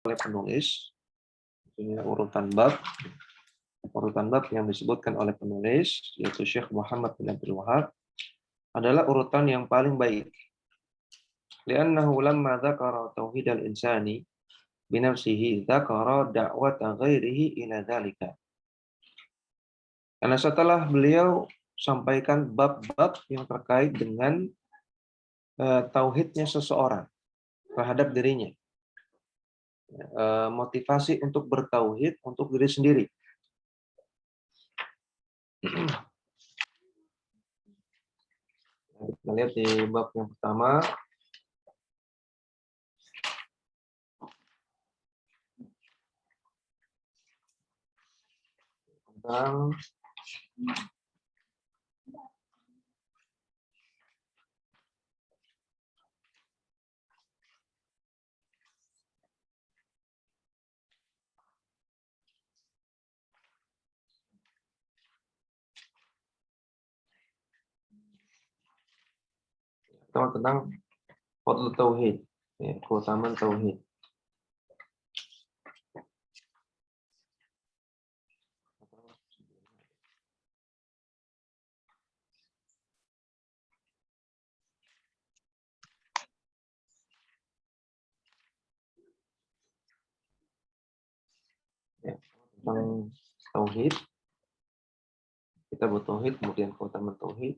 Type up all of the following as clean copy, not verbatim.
oleh penulis, ini urutan bab yang disebutkan oleh penulis, yaitu Syekh Muhammad bin Abdul Wahab, adalah urutan yang paling baik. Li'annahu lamma dzakara tauhidal insani binafsihi dzakara da'wata ghairihi ila dzalika. Karena setelah beliau sampaikan bab-bab yang terkait dengan tauhidnya seseorang terhadap dirinya, motivasi untuk bertauhid untuk diri sendiri. Kita lihat di bab yang pertama. Tentang fadl tauhid, ya, keutamaan tauhid. Ya, tentang tauhid, kita bertauhid, kemudian keutamaan tauhid.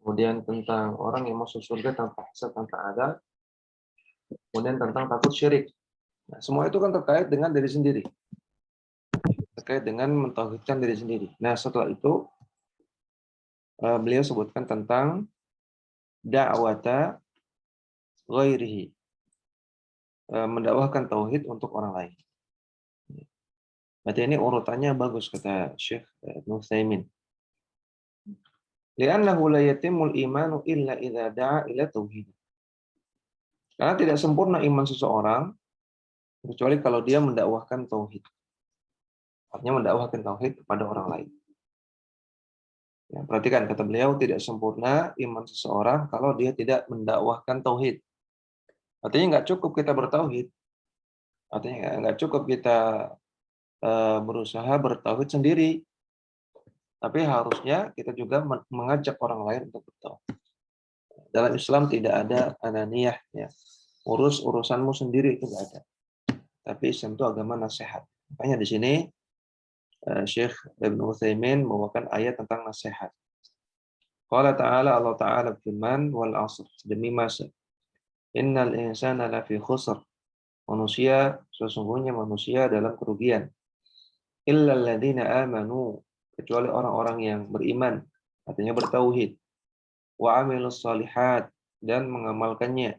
Kemudian tentang orang yang masuk surga tanpa hisab, tanpa adab. Kemudian tentang takut syirik. Nah, semua itu kan terkait dengan diri sendiri. Terkait dengan mentauhidkan diri sendiri. Nah, setelah itu beliau sebutkan tentang da'wata ghairihi. Mendakwahkan tauhid untuk orang lain. Berarti ini urutannya bagus, kata Syekh Ibnu Utsaimin. Li'annahu la yatimul imanu illa idza da'a ila tauhid. Karena tidak sempurna iman seseorang kecuali kalau dia mendakwahkan tauhid. Artinya mendakwahkan tauhid kepada orang lain. Ya, perhatikan kata beliau, tidak sempurna iman seseorang kalau dia tidak mendakwahkan tauhid. Artinya nggak cukup kita bertauhid. Artinya nggak cukup kita berusaha bertauhid sendiri. Tapi harusnya kita juga mengajak orang lain untuk bertauhid. Dalam Islam tidak ada ananiyah, ya. Urus urusanmu sendiri, itu tidak ada. Tapi Islam itu agama nasihat. Makanya di sini Syekh Ibnu Utsaimin membawakan ayat tentang nasihat. Qala ta'ala, Allah Ta'ala firman, wal 'asr, demi masa. Innal insana lafi khusr. Manusia, sesungguhnya manusia dalam kerugian. Illa alladziina amanu, kecuali orang-orang yang beriman, artinya bertauhid. Wa 'amilus shalihat, dan mengamalkannya.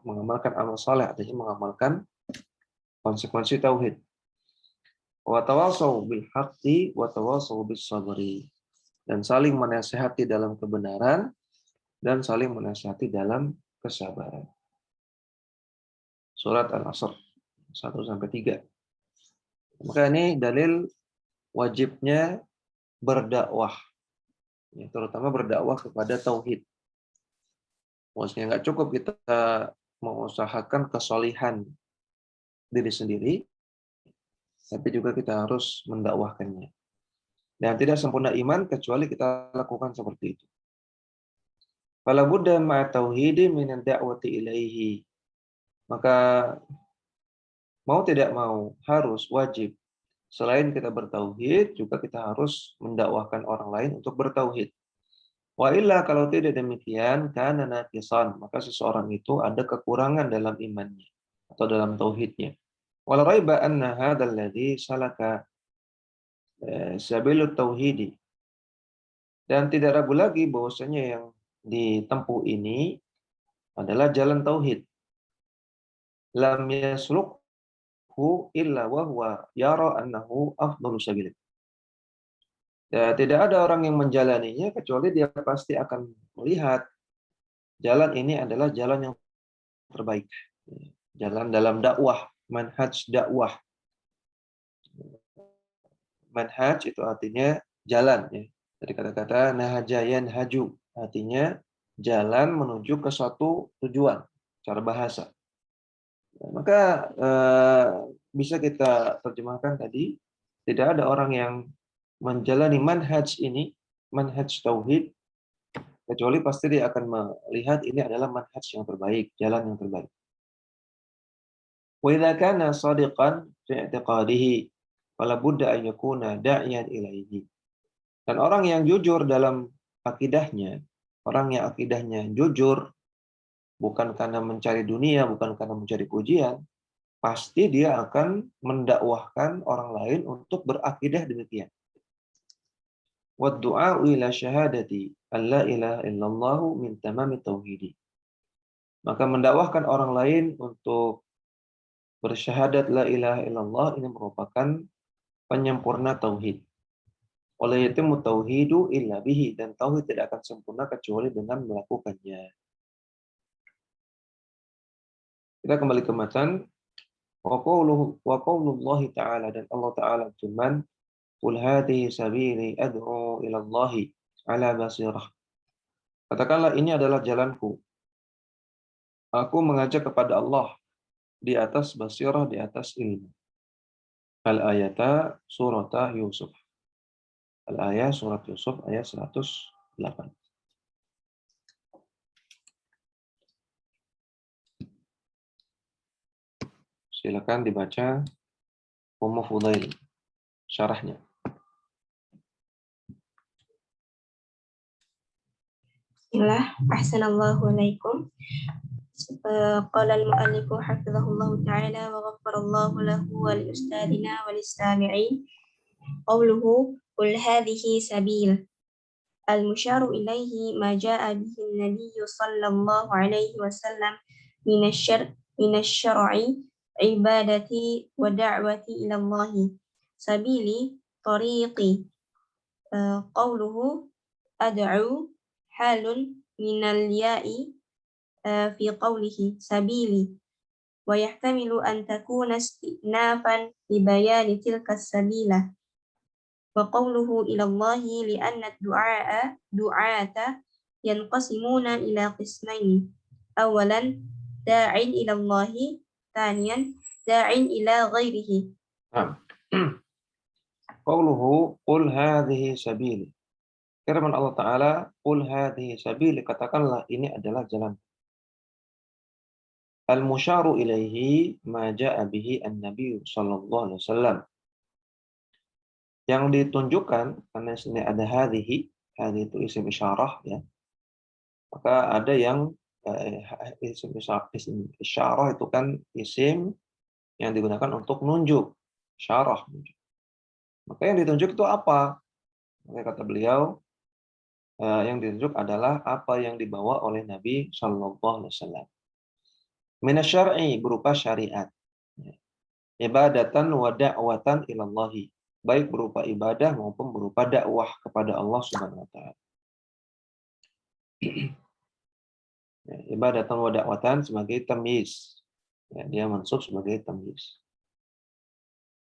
Mengamalkan amal saleh, artinya mengamalkan konsekuensi tauhid. Wa tawassaw bil haqqi wa tawassaw bis sabri. Dan saling menasihati dalam kebenaran dan saling menasihati dalam kesabaran. Surat Al-Asr 1-3. Maka ini dalil wajibnya berdakwah, ya, terutama berdakwah kepada tauhid. Maksudnya nggak cukup kita mengusahakan kesolihan diri sendiri, tapi juga kita harus mendakwahkannya. Dan tidak sempurna iman kecuali kita lakukan seperti itu. Fala budda ma'a tauhidi min ad-da'wati ilaihi. Maka mau tidak mau harus wajib, selain kita bertauhid juga kita harus mendakwahkan orang lain untuk bertauhid. Wa illa, kalau tidak demikian, kana naqisan, maka seseorang itu ada kekurangan dalam imannya atau dalam tauhidnya. Wala raiba anna hadzal ladzi salaka sabilut tauhidi. Dan tidak ragu lagi bahwasanya yang ditempuh ini adalah jalan tauhid. Lam yaslukhu illa wa huwa yara annahu afdalu sabil. Ya, tidak ada orang yang menjalaninya kecuali dia pasti akan melihat jalan ini adalah jalan yang terbaik. Jalan dalam dakwah, manhaj dakwah. Manhaj itu artinya jalan, ya. Dari kata-kata nahajayan haju, artinya jalan menuju ke suatu tujuan, cara bahasa. Maka bisa kita terjemahkan tadi, tidak ada orang yang menjalani manhaj ini, manhaj tauhid, kecuali pasti dia akan melihat ini adalah manhaj yang terbaik, jalan yang terbaik. Wa idza kana shadiqan fi i'tiqadihi fala budda an yakuna da'iyan ilaihi. Dan orang yang jujur dalam akidahnya, orang yang akidahnya jujur bukan karena mencari dunia, bukan karena mencari pujian, pasti dia akan mendakwahkan orang lain untuk berakidah demikian. Wad-du'a ila syahadati alla ilaha illallah min tamami tauhidi. Maka mendakwahkan orang lain untuk bersyahadat la ilaha illallah ini merupakan penyempurna tauhid. Oleh itu tauhidu illa bihi, dan tauhid tidak akan sempurna kecuali dengan melakukannya. Kita kembali ke matan. Wa qaulullahi ta'ala, dan Allah Ta'ala firman, qul hadhihi sabili ad'u ila Allahi ala basirah. Katakanlah ini adalah jalanku. Aku mengajak kepada Allah di atas basirah, di atas ilmu. Al-ayata surata Yusuf. Al-ayat surat Yusuf ayat 108. Silakan dibaca Ummu Fudail syarahnya. Bismillah, ahsanallahu alaikum. Qala al-mu'allif hafizahullahu ta'ala wa ghaffarallahu lahu wa li ustadina wa lis-sami'in. Qawluhu qul hadhihi sabil. Al-musyaru ilaihi ma jaa'a bihi an-nabiy sallallahu alaihi wasallam min asy-syar'i ibadati wa da'wati ila Allah. Sabili tariqi. Qawluhu ad'u halun minal ya'i fi qawlihi sabili wa yahtamilu an takuna istinafan li bayani tilka sabila wa qawluhu ila Allahi li anna du'ata yanqasimuna ila qismaini awalan da'in ila Allahi thaniyan da'in ila ghairihi. Qawluhu qul hadhihi sabili. Firman Allah Ta'ala, qul hadhihi sabili, katakanlah ini adalah jalan. Al-musyaru ilaihi ma ja'a bihi an-nabi sallallahu alaihi wasallam. Yang ditunjukkan, karena sini ada hadhihi, hadhihi itu isim isyarah ya. Maka ada yang isim isyarah itu kan isim yang digunakan untuk nunjuk, syarah. Maka yang ditunjuk itu apa? Maka kata beliau, yang ditunjuk adalah apa yang dibawa oleh Nabi Shallallahu Alaihi Wasallam. Minasyar'i berupa syariat, ibadatan wa da'watan ilallahi, baik berupa ibadah maupun berupa dakwah kepada Allah Subhanahu Wa Taala. Ibadatan wa da'watan sebagai tamyiz, dia mansub sebagai tamyiz.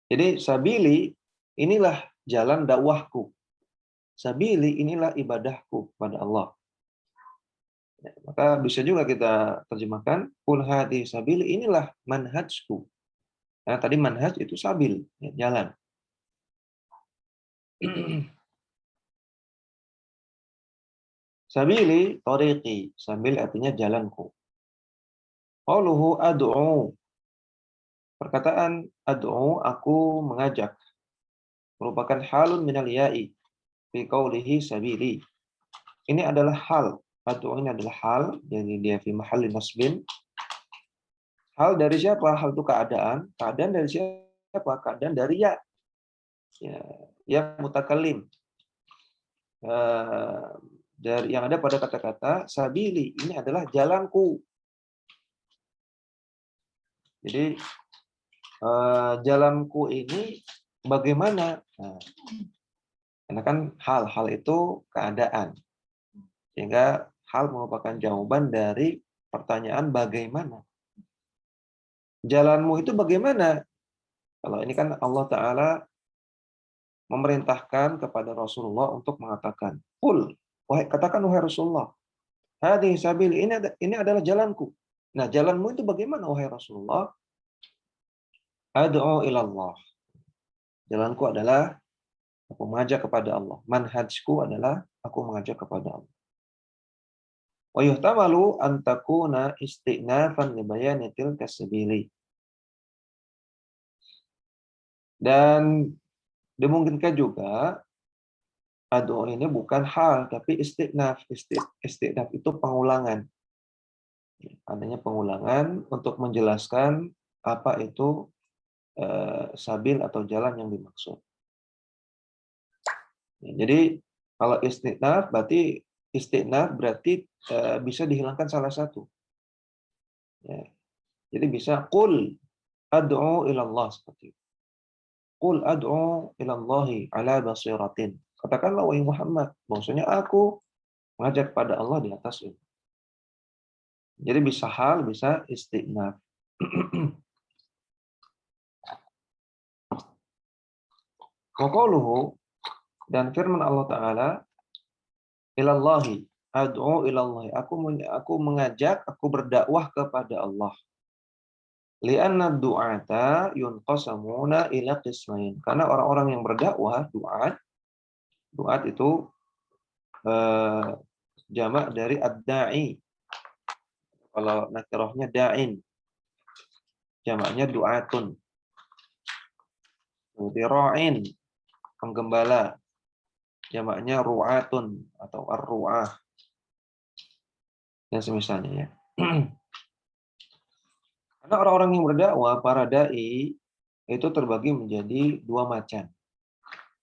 Jadi sabili inilah jalan dakwahku. Sabili inilah ibadahku kepada Allah. Maka bisa juga kita terjemahkan qul hadhihi sabili, inilah manhajku. Karena tadi manhaj itu sabil, ya, jalan. Sabili tariqi, sabil artinya jalanku. Qauluhu ad'u, perkataan ad'u aku mengajak, merupakan halun minal ya'i fi qaulihi sabili. Ini adalah hal, ad'u ini adalah hal, jadi dia fi mahalli nasbin. Hal dari siapa? Hal itu keadaan. Keadaan dari siapa? Keadaan dari ya. Ya mutakallim. Dari yang ada pada kata-kata sabili, ini adalah jalanku. Jadi jalanku ini bagaimana? Nah, karena kan hal itu keadaan. Sehingga hal merupakan jawaban dari pertanyaan bagaimana. Jalanmu itu bagaimana? Kalau ini kan Allah Ta'ala memerintahkan kepada Rasulullah untuk mengatakan, katakan wahai Rasulullah, hadhihi sabil, ini adalah jalanku. Nah, jalanmu itu bagaimana, wahai Rasulullah? Ad'u ilallah. Jalanku adalah aku mengajak kepada Allah. Manhajku adalah aku mengajak kepada Allah. Wa yuhtamalu an takuna istinafan li bayani tilka sabili. Dan dimungkinkan juga ad'u ini bukan hal tapi istinaf. Istinaf itu pengulangan. Adanya pengulangan untuk menjelaskan apa itu sabil atau jalan yang dimaksud. Jadi kalau istinaf berarti bisa dihilangkan salah satu. Ya. Jadi bisa qul ad'u ilallah seperti itu. Qul ad'u ilallahi ala basiratin. Katakanlah wahai Muhammad, maksudnya aku mengajak pada Allah di atas ilmu. Jadi bisa hal, bisa istinaf. Wa qauluhu, dan firman Allah Ta'ala, ilallahi, ad'u ilallahi, aku mengajak, aku berdakwah kepada Allah. Li'anna du'ata yunqasamuna ila qismain. Karena orang-orang yang berdakwah, du'at itu jamak dari ad-da'i. Kalau nakirahnya da'in, jamaknya du'atun. Ra'in, penggembala, jamaknya ru'atun atau ar-ru'ah. Dan semisalnya ya. Karena orang-orang yang berdakwah, para da'i, itu terbagi menjadi dua macam.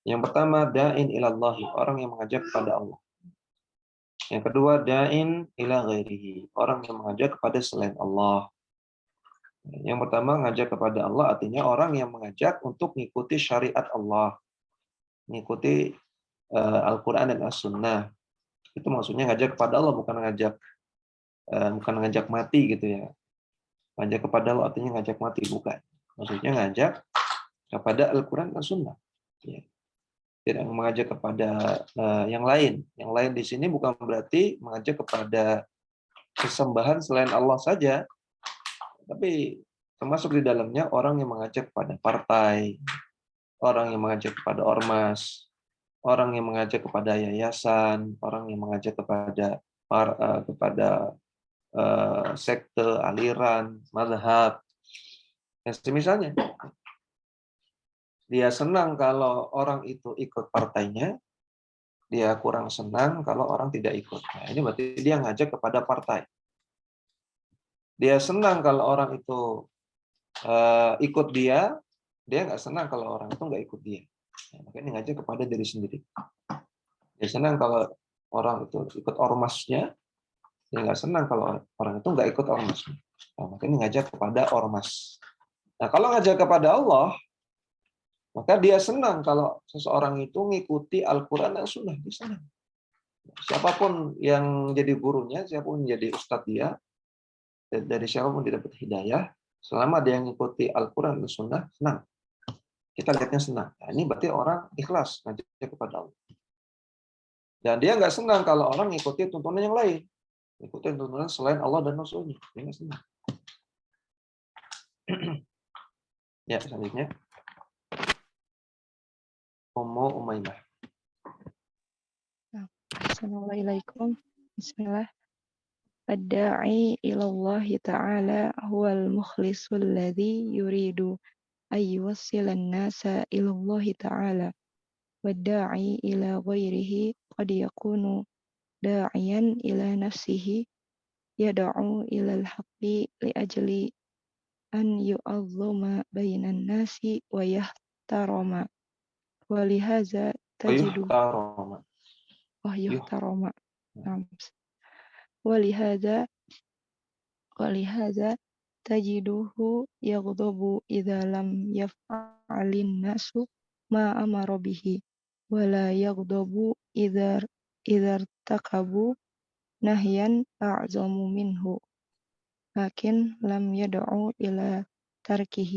Yang pertama, da'in ilallahi, orang yang mengajak kepada Allah. Yang kedua, da'in ila ghairihi, orang yang mengajak kepada selain Allah. Yang pertama, mengajak kepada Allah artinya orang yang mengajak untuk mengikuti syariat Allah, mengikuti Al-Quran dan As-Sunnah. Itu maksudnya ngajak kepada Allah, bukan ngajak mati gitu ya. Ngajak kepada Allah artinya ngajak mati, bukan. Maksudnya ngajak kepada Al-Quran dan As-Sunnah. Ya. Tidak mengajak kepada yang lain. Yang lain di sini bukan berarti mengajak kepada sesembahan selain Allah saja, tapi termasuk di dalamnya orang yang mengajak kepada partai, orang yang mengajak kepada ormas, orang yang mengajak kepada yayasan, orang yang mengajak kepada sekte, aliran, mazhab, dan semisalnya. Dia senang kalau orang itu ikut partainya, dia kurang senang kalau orang tidak ikut. Nah, ini berarti dia ngajak kepada partai. Dia senang kalau orang itu ikut dia nggak senang kalau orang itu nggak ikut dia. Nah, makanya ngajak kepada diri sendiri. Dia senang kalau orang itu ikut ormasnya, dia nggak senang kalau orang itu nggak ikut ormasnya. Nah, makanya ngajak kepada ormas. Nah, kalau ngajak kepada Allah, maka dia senang kalau seseorang itu mengikuti Al-Quran dan Sunnah. Dia senang. Siapapun yang jadi gurunya, siapapun yang jadi ustadz dia, dari siapapun dia dapat hidayah, selama dia mengikuti Al-Quran dan Sunnah, senang. Kita lihatnya senang. Nah, ini berarti orang ikhlas ngajak kepada Allah. Dan dia nggak senang kalau orang mengikuti tuntunan yang lain. Mengikuti tuntunan selain Allah dan Rasulnya. Dia nggak senang. Ya, selanjutnya. Ummu Umaymah. Assalamualaikum. Bismillah. Ad-da'i ilallahi ta'ala huwal mukhlisul ladzi yuridu ayyuwassilan nasa ilallahi ta'ala. Wad-da'i ila ghairihi qad yakunu da'iyan ila nafsihi yad'u ila al-haqqi li ajli an yu'azzama bainan nasi wa yahtarama. Wa lihaza tajidu yuhtarama. ولهذا تجده يغضب إذا لم يفعل الناس ما أمر به ولا يغضب إذا ارتكبوا نهيا أعظم منه لكن لم يدعو إلى تركه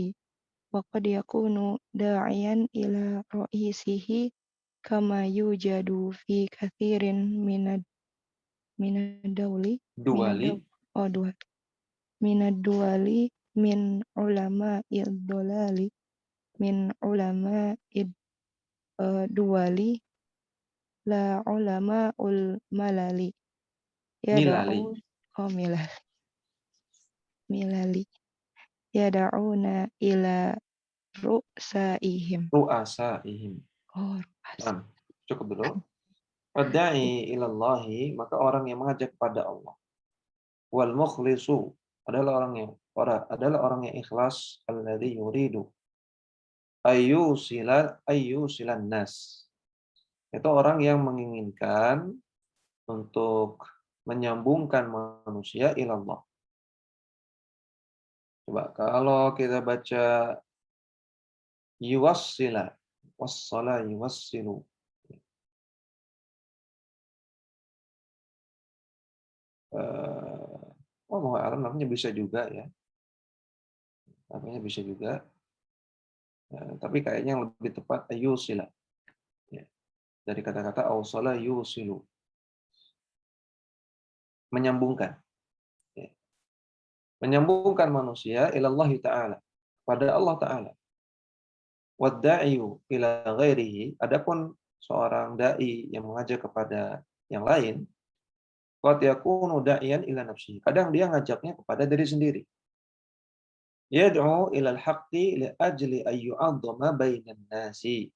وقد يكون داعيا إلى رئيسه كما يوجد في كثير من الدول minad duwali min ulama idolali min ulama duwali la ulama ul malali Milali. yada'u milali yada'una ila ru'saihim. Ru'asaihim. Oh, Nah, cukup dulu. Wadda'i ilallahi, maka orang yang mengajak kepada Allah. Wal mukhlisu adalah orang yang ikhlas, alladzi yuridu ayyusilan nas. Itu orang yang menginginkan untuk menyambungkan manusia ilallah. Coba kalau kita baca yuwassila, wassala yuwassilu. Wallahu a'lam, namanya bisa juga ya. Namanya bisa juga. Tapi kayaknya yang lebih tepat ayyusila. Ya. Dari kata-kata awsala yusilu. Menyambungkan. Ya. Menyambungkan manusia ilallahi ta'ala. Pada Allah ta'ala. Wadda'iyu ila ghairihi. Adapun seorang da'i yang mengajak kepada yang lain, qad yakunu da'iyan ila nafsihi. Kadang dia ngajaknya kepada diri sendiri. Yad'u ila al-haqqi li ajli an yu'azzama bainan nasi.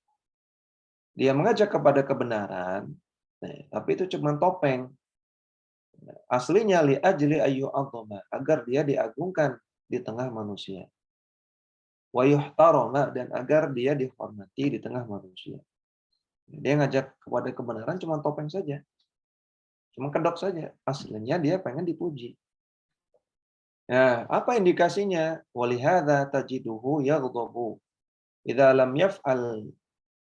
Dia mengajak kepada kebenaran, tapi itu cuma topeng. Aslinya li ajli an yu'azzama, agar dia diagungkan di tengah manusia. Wa yuhtarama, dan agar dia dihormati di tengah manusia. Dia ngajak kepada kebenaran cuma topeng saja. Cuma kedok saja. Aslinya dia pengen dipuji. Nah, apa indikasinya? Walihada tajiduhu yaghdabu idza lam yaf'al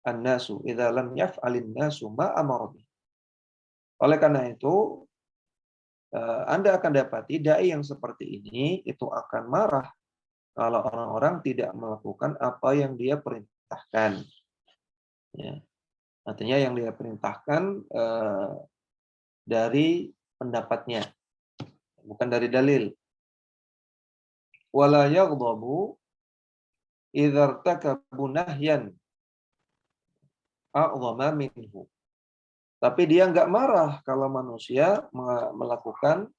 an-nasu idza lam yaf'alin nasu ma amara bih. Oleh karena itu, Anda akan dapati dai yang seperti ini itu akan marah kalau orang-orang tidak melakukan apa yang dia perintahkan. Ya. Artinya yang dia perintahkan dari pendapatnya, bukan dari dalil. Wala yaghdabu idza irtakabu nahyan a'dhama minhu. Tapi dia nggak marah kalau manusia melakukan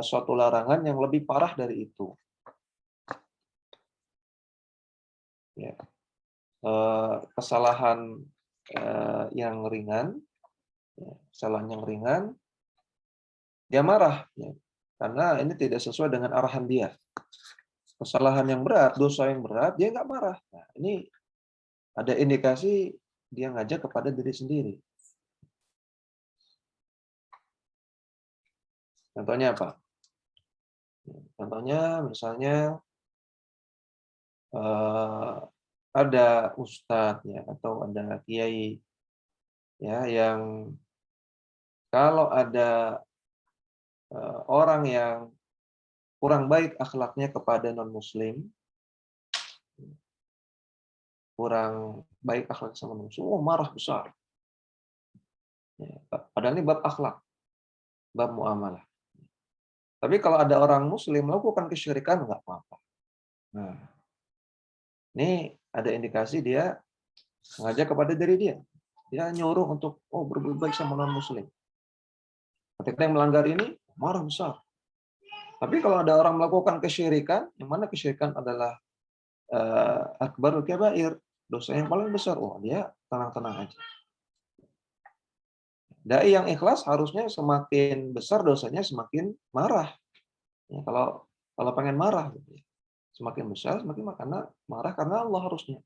suatu larangan yang lebih parah dari itu. Ya. Kesalahan yang ringan, kesalahan yang ringan, dia marah, ya. Karena ini tidak sesuai dengan arahan dia. Kesalahan yang berat, dosa yang berat, dia nggak marah. Nah, ini ada indikasi dia ngajak kepada diri sendiri. Contohnya apa? Contohnya misalnya ada ustadz ya, atau ada kiai ya, yang kalau ada orang yang kurang baik akhlaknya kepada non-muslim, kurang baik akhlak sama non-muslim, marah besar. Ya, padahal ini bab akhlak, bab muamalah. Tapi kalau ada orang muslim melakukan kesyirikan, nggak apa-apa. Nah, ini ada indikasi dia mengajak kepada diri dia. Dia nyuruh untuk berbuat baik sama non-muslim. Ketika yang melanggar ini, marah besar. Tapi kalau ada orang melakukan kesyirikan, yang mana kesyirikan adalah akbarul kabair, dosa yang paling besar, dia tenang-tenang aja. Dai yang ikhlas harusnya semakin besar dosanya semakin marah. Ya, kalau pengen marah, gitu ya. Semakin besar, semakin marah karena Allah harusnya.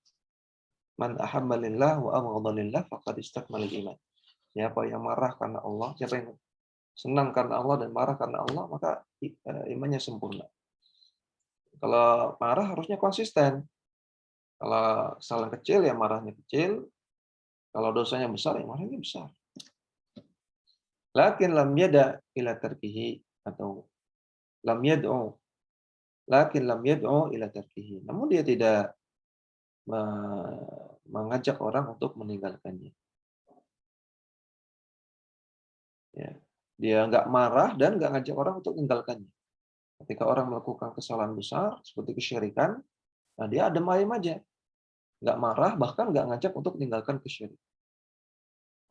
Man ahabba lillah wa abghadha lillah faqad istakmalal iman. Siapa yang marah karena Allah, siapa yang senang karena Allah dan marah karena Allah, maka imannya sempurna. Kalau marah harusnya konsisten. Kalau salah kecil ya marahnya kecil. Kalau dosanya besar ya marahnya besar. Lakin lam yada ila tarkihi, atau lam yad'u. Lakin lam yad'u ila tarkihi. Namun dia tidak mengajak orang untuk meninggalkannya. Ya. Dia nggak marah dan nggak ngajak orang untuk meninggalkannya. Ketika orang melakukan kesalahan besar seperti kesyirikan, nah dia adem ayem aja, nggak marah, bahkan nggak ngajak untuk meninggalkan kesyirikan.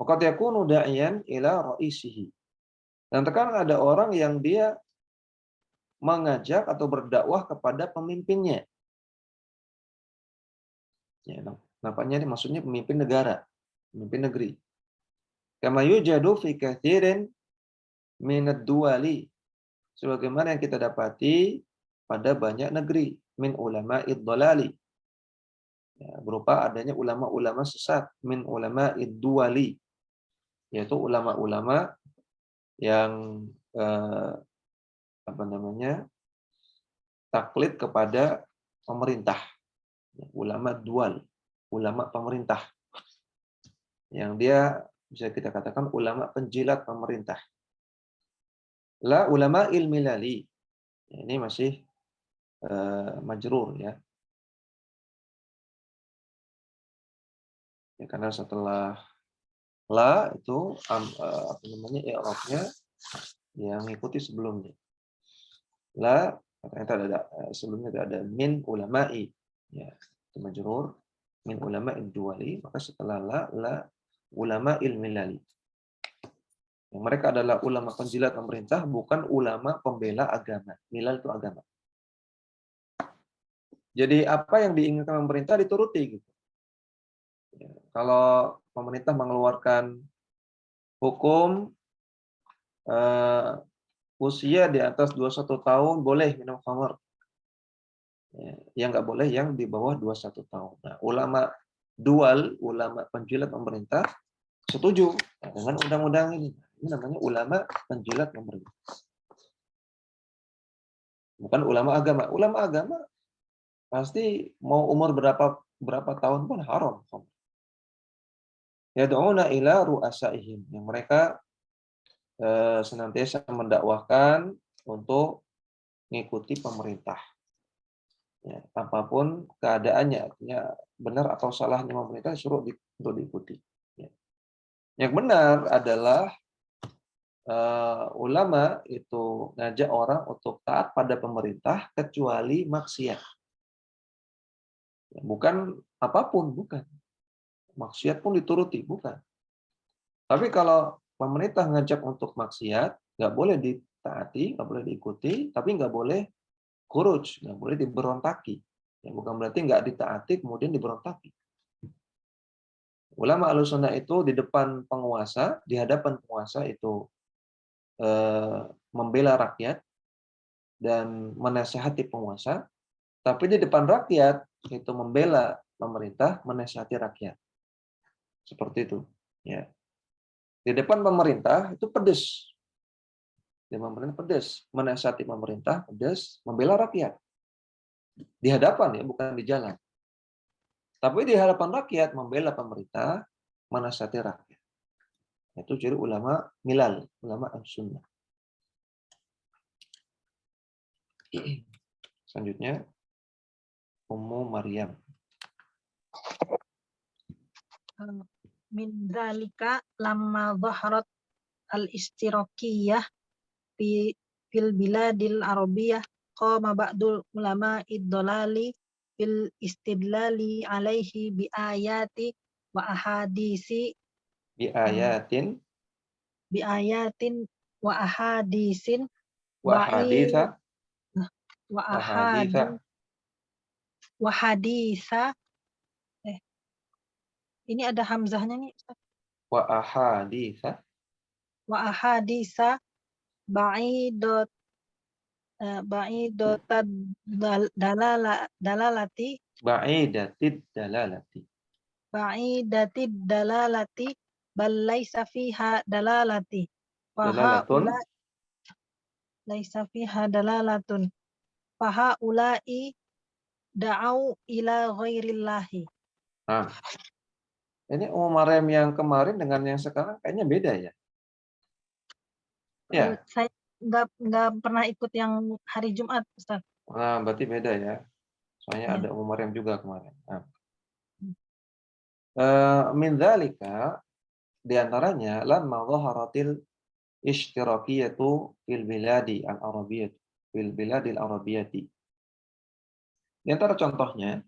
Waqad yakunu da'iyan ila ra'isihi. Dan terkadang ada orang yang dia mengajak atau berdakwah kepada pemimpinnya. Ya, nampaknya ini maksudnya pemimpin negara, pemimpin negeri. Kama yujadu fi katsirin minad duwali. Sebagaimana yang kita dapati pada banyak negeri min ulama'id dhalali. Ya, berupa adanya ulama-ulama sesat min ulama'id duwali, yaitu ulama-ulama yang taklid kepada pemerintah. Ulama dual, ulama pemerintah. Yang dia bisa kita katakan ulama penjilat pemerintah. La ulama ilmilali. Ini masih majrur ya. Ya, karena setelah la itu i'rabnya yang mengikuti sebelumnya. La ternyata ada sebelumnya ada min ulama'i. Ya, itu majrur min ulama'id duwali, maka setelah la ulama ilmilali. Yang mereka adalah ulama penjilat pemerintah, bukan ulama pembela agama. Milal itu agama. Jadi apa yang diinginkan pemerintah dituruti gitu. Ya, kalau pemerintah mengeluarkan hukum usia di atas 21 tahun boleh minum khamar. Ya, yang nggak boleh yang di bawah 21 tahun. Nah, ulama dual, ulama penjilat pemerintah setuju dengan undang-undang ini. Ini namanya ulama penjilat pemerintah. Bukan ulama agama. Ulama agama pasti mau umur berapa tahun pun haram. Yad'una ila ru'asaihim, yang mereka senantiasa mendakwahkan untuk mengikuti pemerintah. Ya, apapun keadaannya, artinya benar atau salahnya pemerintah suruh untuk diikuti. Ya. Yang benar adalah ulama itu ngajak orang untuk taat pada pemerintah kecuali maksiat. Ya, bukan apapun, bukan. Maksiat pun dituruti, bukan. Tapi kalau pemerintah ngajak untuk maksiat, nggak boleh ditaati, nggak boleh diikuti, tapi nggak boleh khuruj, nggak boleh diberontaki. Ya, bukan berarti nggak ditaati kemudian diberontaki. Ulama Ahlussunnah itu di depan penguasa, di hadapan penguasa itu membela rakyat dan menasihati penguasa, tapi di depan rakyat itu membela pemerintah, menasihati rakyat. Seperti itu. Ya. Di depan pemerintah itu pedes. Di pemerintah pedes, menasihati pemerintah pedes, membela rakyat. Di hadapan ya, bukan di jalan. Tapi di hadapan rakyat membela pemerintah, menasihati rakyat. Itu ciri ulama milal, ulama Ahlussunnah. Selanjutnya Ummu Maryam. Min dzalika lamma dhaharat al-istirakiyah fil biladil arabiyyah qama ba'dul ulama id-dhalali fil istidlali alaihi bi ayati wa ahadisi Bi ayatin wa ahadisin wa ba'i haditha wa wa haditha. hadisa ini ada hamzahnya nih Ustaz. Wa ahaditha Wa ahadisa ba'idot ba'idotad dalalati ba'idatid dalalati. ba'idatid dalalati bal laisa fiha dalalati wa Dalalatun. haula laisa fiha dalalatun fa haula'i da'au ila ghairillahi. Nah, ini Ummu Maryam yang kemarin dengan yang sekarang kayaknya beda ya. Ya. Saya nggak pernah ikut yang hari Jumat, Ustaz. Nah, berarti beda ya. Soalnya Ya. ada Ummu Maryam juga kemarin. Nah. Min dzalika di antaranya lamma dhaharatil ishtirakiyatu fil biladi al-arabiyyah. fil biladil arabiyyati. Di antara contohnya,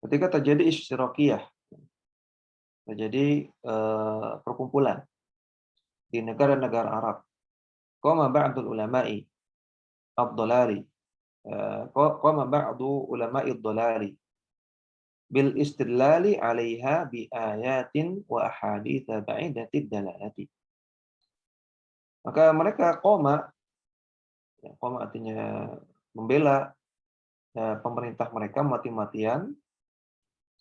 ketika terjadi isyraqiyah, terjadi perkumpulan di negara-negara Arab, qama ba'dul ulama'i ad-dhalali, qama ba'du ulama'i ad-dhalali bil istidlali 'alaiha bi ayatin wa ahadits ba'idatid dalalati. Maka mereka qama, ya, qama artinya membela pemerintah mereka mati-matian.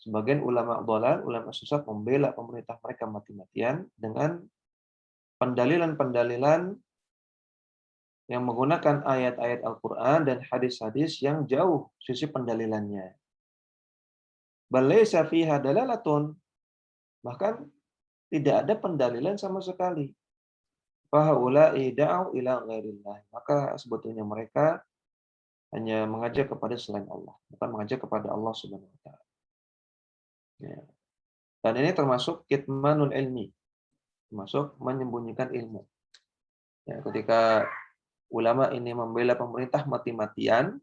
Sebagian ulama dhalal, ulama sesat membela pemerintah mereka mati-matian dengan pendalilan-pendalilan yang menggunakan ayat-ayat Al-Quran dan hadis-hadis yang jauh sisi pendalilannya. Bal laysa fiha dalalatun, bahkan tidak ada pendalilan sama sekali. Fahaula'i da'u ila ghairillah, maka sebetulnya mereka hanya mengajak kepada selain Allah, bukan mengajak kepada Allah Subhanahu wa taala. Ya. Dan ini termasuk kitmanul ilmi, termasuk menyembunyikan ilmu. Ya, ketika ulama ini membela pemerintah mati-matian,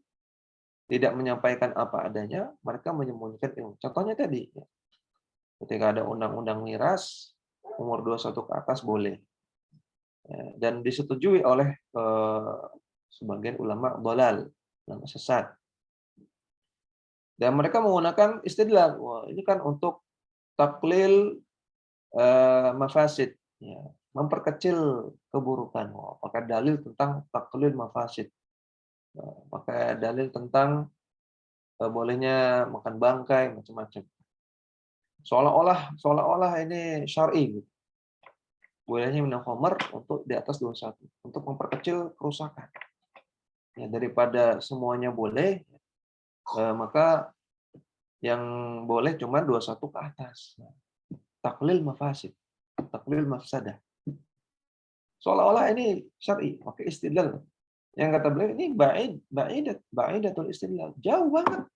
tidak menyampaikan apa adanya, mereka menyembunyikan ilmu. Contohnya tadi, ya, ketika ada undang-undang miras, umur 21 ke atas boleh. Ya, dan disetujui oleh sebagian ulama dhalal, ulama sesat. Dan mereka menggunakan istidlal. Wah, ini kan untuk taklil mafasid, ya, memperkecil keburukan. Wah, pakai dalil tentang taklil mafasid. Pakai dalil tentang bolehnya makan bangkai, macam-macam. Seolah-olah ini syar'i, gitu. Bolehnya minum khamar untuk di atas 21, untuk memperkecil kerusakan. Ya, daripada semuanya boleh, maka yang boleh cuma 21 ke atas. Taklil mafasid, taklil mafsadah. Seolah-olah ini syar'i, pakai istidlal. Yang kata beliau ini ba'idatul istidlal. Jauh banget.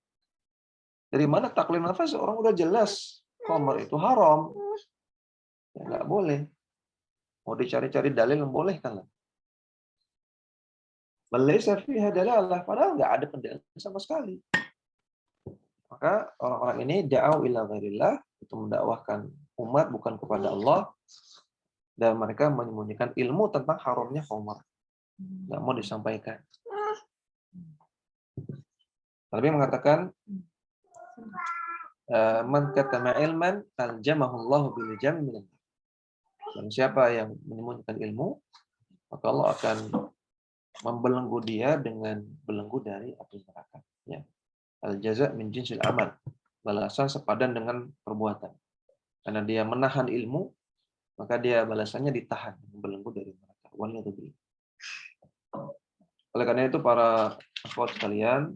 Dari mana taklil mafasid? Orang udah jelas khamar itu haram. Ya, nggak boleh. Mau dicari-cari dalil membolehkan lah. Balaysa fiha dalalah, padahal nggak ada pendalilan sama sekali. Maka orang-orang ini da'au ila ghairillah, itu mendakwahkan umat bukan kepada Allah, dan mereka menyembunyikan ilmu tentang haramnya khamar. Nggak mau disampaikan. Nabi mengatakan, man katama ilman aljamahullahu bil jami minan. Dan siapa yang menyembunyikan ilmu, maka Allah akan membelenggu dia dengan belenggu dari api neraka. Ya. Al-jaza' min jinsil amal. Balasan sepadan dengan perbuatan. Karena dia menahan ilmu, maka dia balasannya ditahan, belenggu dari neraka. Waliyadzubillah. Oleh karena itu para akhwat sekalian,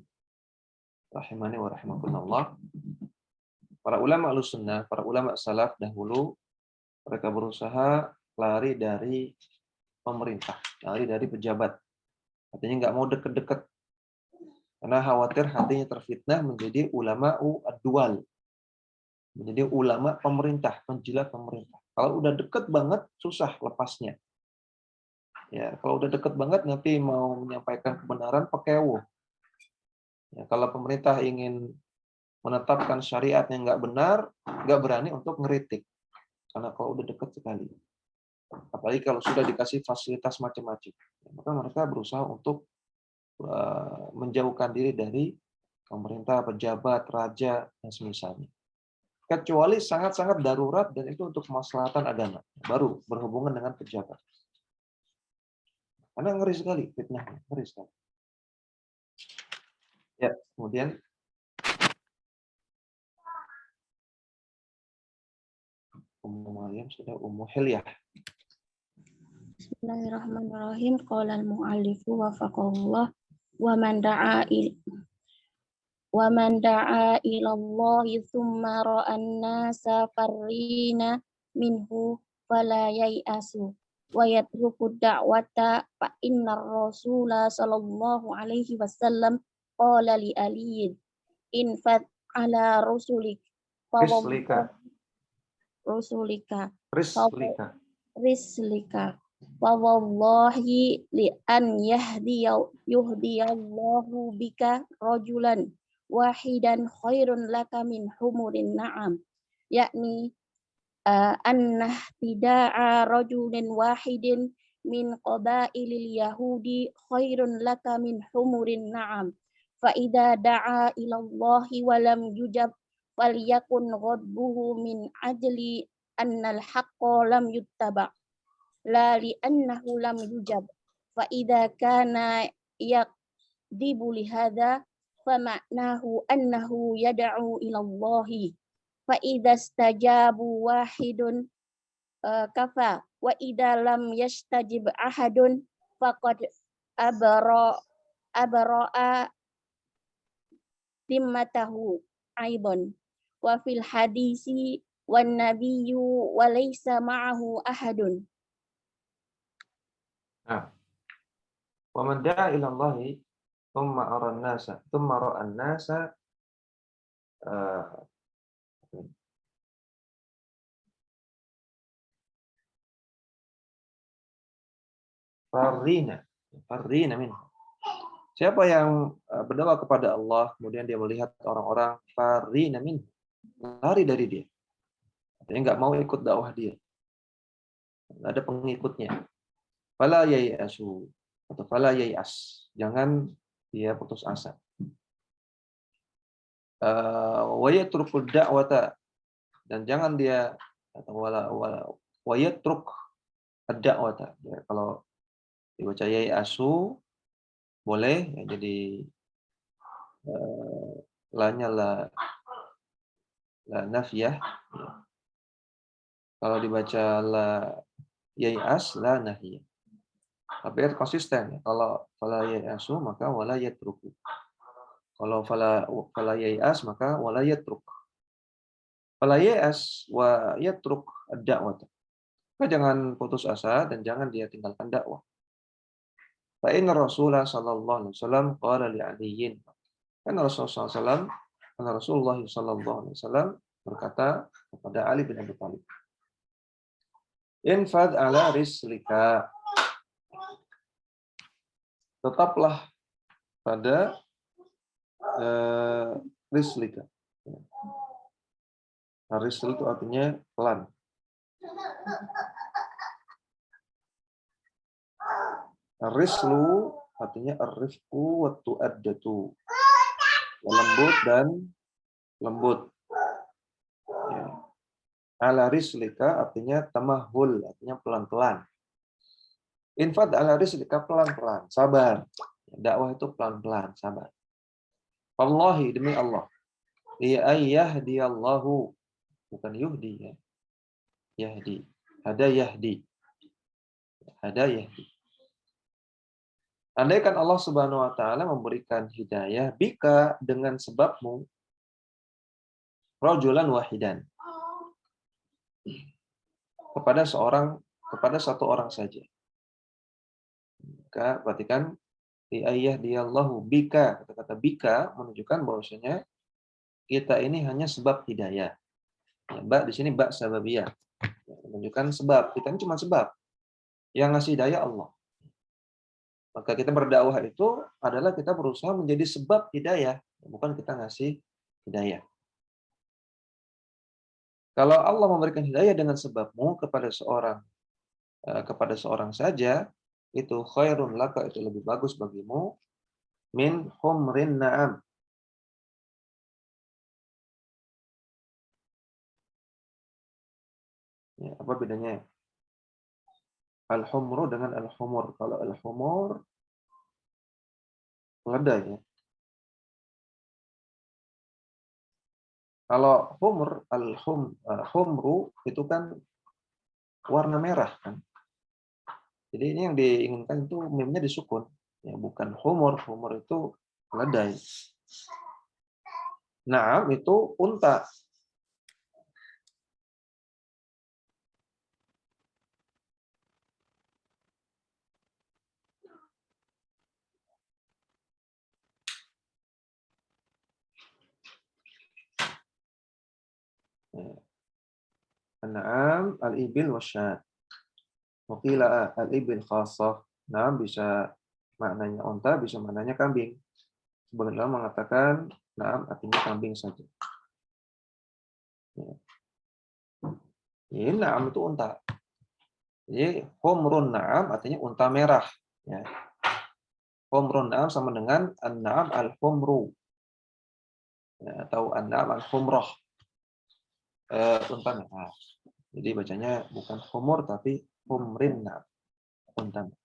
rahimani wa rahimakumullah, para ulama Ahlussunnah, para ulama salaf dahulu, mereka berusaha lari dari pemerintah, lari dari pejabat. Artinya nggak mau deket-deket. Karena khawatir hatinya terfitnah menjadi ulama ad-dual. Menjadi ulama pemerintah, penjilat pemerintah. Kalau udah deket banget, susah lepasnya. Ya, kalau udah deket banget, nanti mau menyampaikan kebenaran pakai wuh. Ya, kalau pemerintah ingin menetapkan syariat yang nggak benar, nggak berani untuk ngeritik. Karena kalau udah deket sekali. Apalagi kalau sudah dikasih fasilitas macam-macam. Maka mereka berusaha untuk menjauhkan diri dari pemerintah, pejabat, raja, dan semisalnya. Kecuali sangat-sangat darurat dan itu untuk kemaslahatan agama. Baru berhubungan dengan pejabat. Karena ngeri sekali fitnahnya, ngeri sekali. Ya, kemudian Ummu Maryam sudah Ummu Hilyah. Bismillahirrahmanirrahim. Qala al-mu'allifu wafaqahullah wa man da'a ila Allah thumma ra'an nasa farrina minhu fala yai'asu wa yatruku da'wata fa innar rasula sallallahu alaihi wasallam qala li aliyin in fat ala Rislika. rusulika Rislika. rislika wa wallahi li an yuhdiyallahu bika rajulan wahidan khairun laka min humurin na'am, yakni annah tida'a rajulin wahidin min qabailil yahudi khairun laka min humurin na'am, fa idza da'a ila Allahi wa lam yujab falyakun ghadbuhu min ajli annal haqqa lam yuttaba la li annahu lam yujab, fa idza kana yakdibu li hadza fa ma'nahu annahu yad'u ila Allahi, fa idza istajabu wahidun kafa wa idza lam yastajib ahadun faqad abra'a timmatahu aibon wa fil hadisi wan nabiyyu wa laysa ma'ahu ahadun. Nah, wa man da'a ila Allahi thumma ra'a an-nasa farrina minhu. Siapa yang berdoa kepada Allah kemudian dia melihat orang-orang farrina minhu, lari dari dia, artinya nggak mau ikut dakwah dia, nggak ada pengikutnya. Fala yayasu atau fala yayas, jangan dia putus asa. Wa yatrukul da'wata, dan jangan dia atau wa yatruk ad-da'wata. Ya, kalau dibaca yayasu boleh ya, jadi lanya la nafiyah. Ya. Kalau dibaca la yayas la nahiyah. Tapi konsisten ya. Kalau fala yayasu maka wala yatruku. Kalau fala yayas maka wala yatruk. Fala yayas wa yatruk ad-da'wah. Maka jangan putus asa dan jangan dia tinggalkan dakwah. Fa inna Rasulullah sallallahu alaihi wasallam qala li Aliyin. Karena Rasulullah sallallahu alaihi wasallam berkata kepada Ali bin Abi Thalib, "Infad ala rislika." Tetaplah pada rislika. Risl itu artinya pelan. Rislu artinya ar-rifqu wa tu'addatu. Lembut dan lembut. Ya. Ala rislika artinya tamahul, artinya pelan-pelan. Infad ala rislika, pelan-pelan, sabar. Dakwah itu pelan-pelan, sabar. Wallahi, demi Allah. Yahdiyallahu, bukan yuhdi ya. Yahdi. Hada yahdi. Hada yahdi. Andaikan Allah Subhanahu wa taala memberikan hidayah bika, dengan sebabmu, rajulan wahidan, kepada satu orang saja. Maka perhatikan yahdiyallahu bika, kata-kata bika menunjukkan bahwasanya kita ini hanya sebab hidayah. Ya, ba di sini ba sababiyah. Ya, menunjukkan sebab, kita ini cuma sebab. Yang ngasih hidayah Allah. Maka kita berdakwah itu adalah kita berusaha menjadi sebab hidayah, bukan kita ngasih hidayah. Kalau Allah memberikan hidayah dengan sebabmu kepada seorang saja, itu khairun laka, itu lebih bagus bagimu, min humrin na'am. Ya, apa bedanya? Al-humru dengan al-humur. Kalau al-humur keledai ya. Kalau humru itu kan warna merah kan. Jadi ini yang diinginkan itu mimnya disukun, ya, bukan humur. Humur itu keledai. Naam itu unta. Naam al-ibil wasyad. Waqila al-ibil khassah. Nah, bisa maknanya unta, bisa maknanya kambing. Sebagian ulama mengatakan, nah, artinya kambing saja. Ya. Ini na'am itu unta. Jadi humrun na'am artinya unta merah. Ya. Humrun na'am sama dengan an-na'am al-humru. Ya, atau an-na'am al-humrah. Unta merah. Jadi bacanya bukan humur tapi humrin na'am. Unta merah.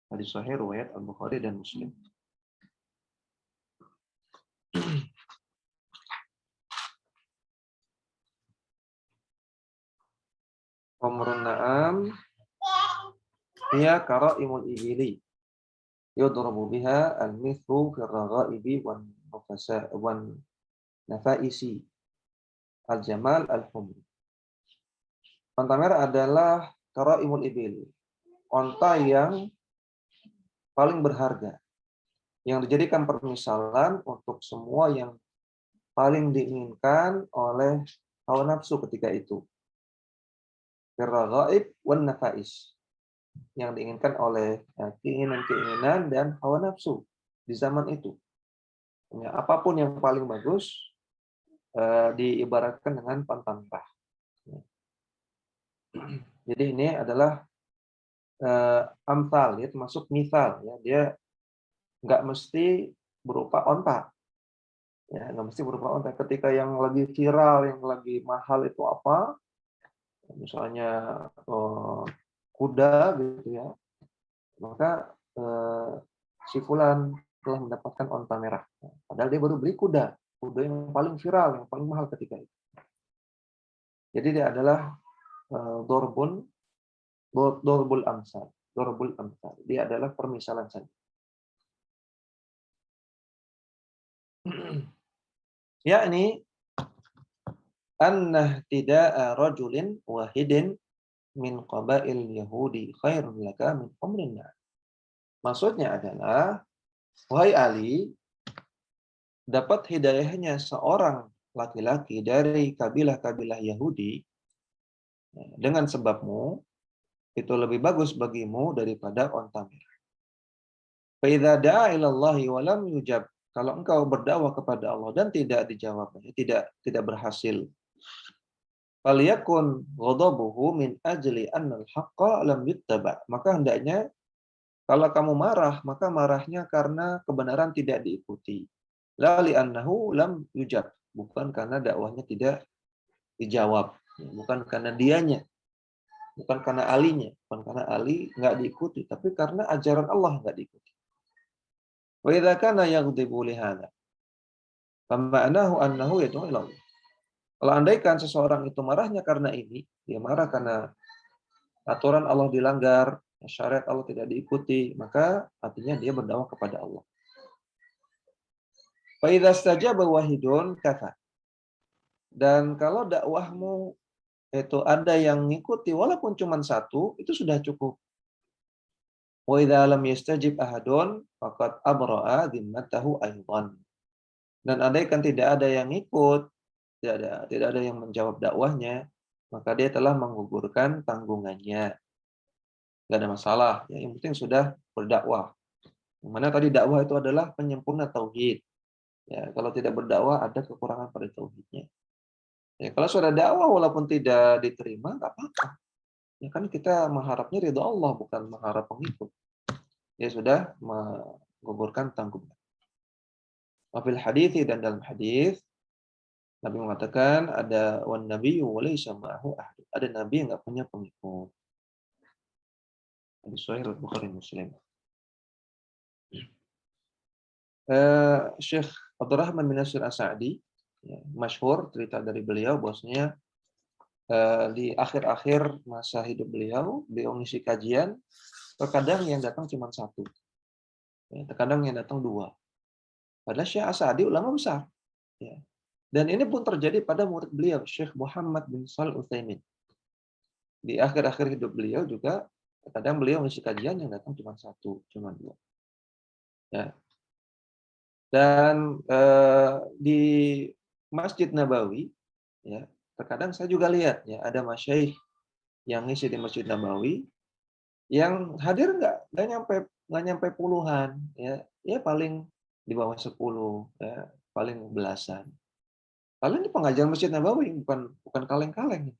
Hadis sahih riwayat Al-Bukhari dan Muslim. Humrun na'am hiya karaimul ibili yudrabu biha al-mithlu fi ar-raghaibi wan nafaisi al-jamal al-humri. Unta merah adalah karaimul ibil, unta yang paling berharga, yang dijadikan permisalan untuk semua yang paling diinginkan oleh hawa nafsu ketika itu. Firraghaib wan nafais, yang diinginkan oleh keinginan-keinginan dan hawa nafsu di zaman itu. Ya, apapun yang paling bagus diibaratkan dengan unta merah. Jadi ini adalah amsal, ya, termasuk misal, ya, dia nggak mesti berupa onta, ya, nggak mesti berupa onta. Ketika yang lagi viral, yang lagi mahal itu apa, misalnya kuda gitu ya, maka si fulan telah mendapatkan onta merah. Padahal dia baru beli kuda yang paling viral, yang paling mahal ketika itu. Jadi dia adalah dorbul amsal. Dia adalah permisalan saja. Yakni anna ihtida'a rajulin wahidin min qabail yahudi khairun laka min humrin na'am. Maksudnya adalah, wahai Ali, dapat hidayahnya seorang laki-laki dari kabilah-kabilah Yahudi dengan sebabmu itu lebih bagus bagimu daripada onta merah. Fa idza da'a ila Allah wa lam yujab, kalau engkau berdakwah kepada Allah dan tidak dijawabnya, tidak berhasil, faliyakun ghadabuhu min ajli anna al-haqqa lam yuttaba, maka hendaknya kalau kamu marah, maka marahnya karena kebenaran tidak diikuti. La li annahu lam yujab, bukan karena dakwahnya tidak dijawab, bukan karena dianya, bukan karena alinya, bukan karena Ali nggak diikuti, tapi karena ajaran Allah nggak diikuti. Wa idza kana yaghdibu li hadza, fama'nahu annahu yad'u ila Allah. Kalau andaikan seseorang itu marahnya karena ini, dia marah karena aturan Allah dilanggar, syariat Allah tidak diikuti, maka artinya dia berdakwah kepada Allah. Fa idza istajaba wahidun kafa. Dan kalau dakwahmu itu ada yang ngikuti walaupun cuma satu, itu sudah cukup. Wa idza lam yastajib ahadun faqad abra'a dhimmatahu aidan. Dan andaikan tidak ada yang ikut, tidak ada yang menjawab dakwahnya, maka dia telah menggugurkan tanggungannya. Enggak ada masalah, ya, yang penting sudah berdakwah. Yang mana tadi dakwah itu adalah penyempurna tauhid. Ya, kalau tidak berdakwah ada kekurangan pada tauhidnya. Ya, kalau sudah dakwah walaupun tidak diterima, enggak apa-apa. Ya kan kita mengharapnya ridha Allah, bukan mengharap pengikut. Dia sudah menggugurkan tanggungan. Wafil hadithi, dan dalam hadis Nabi mengatakan ada wan nabiyyu wa laysa ma'ahu ahad. Ada nabi yang enggak punya pengikut. Hadis sahih Bukhari Muslim. Syekh Abdurrahman bin Nasir As-Sa'di, ya, masyhur cerita dari beliau bahwasanya di akhir-akhir masa hidup beliau ngisi kajian, terkadang yang datang cuma satu, ya, terkadang yang datang dua. Padahal Syekh As-Sa'di ulama besar. Ya. Dan ini pun terjadi pada murid beliau, Syekh Muhammad bin Shalih Al-Utsaimin. Di akhir-akhir hidup beliau juga, terkadang beliau ngisi kajian yang datang cuma satu, cuma dua. Ya. Dan di Masjid Nabawi, ya, terkadang saya juga lihat, ya, ada masyaikh yang ngisi di Masjid Nabawi, yang hadir nggak nyampe puluhan, ya paling di bawah 10, ya paling belasan. Paling di pengajian Masjid Nabawi, bukan kaleng-kaleng.